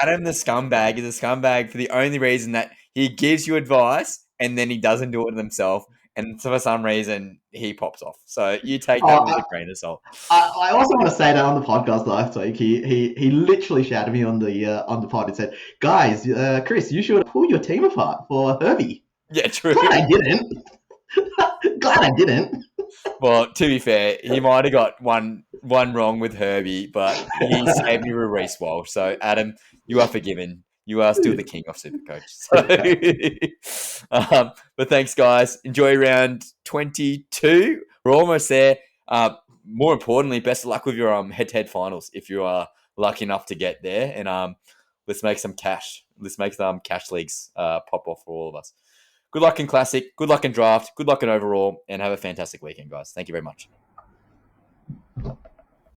Adam the scumbag is a scumbag for the only reason that he gives you advice and then he doesn't do it himself, and for some reason he pops off. So you take that with a grain of salt. I also want to say that on the podcast last week, he literally shouted me on the pod and said, "Guys, Chris, you should pull your team apart for Herbie." Yeah, true. Glad I didn't. Well, to be fair, he might have got one wrong with Herbie, but he saved me with Reece Walsh. So, Adam, you are forgiven. You are still the king of Supercoach. So, but thanks, guys. Enjoy round 22. We're almost there. More importantly, best of luck with your head-to-head finals if you are lucky enough to get there. And let's make some cash. Let's make some cash leagues pop off for all of us. Good luck in Classic. Good luck in Draft. Good luck in overall. And have a fantastic weekend, guys. Thank you very much.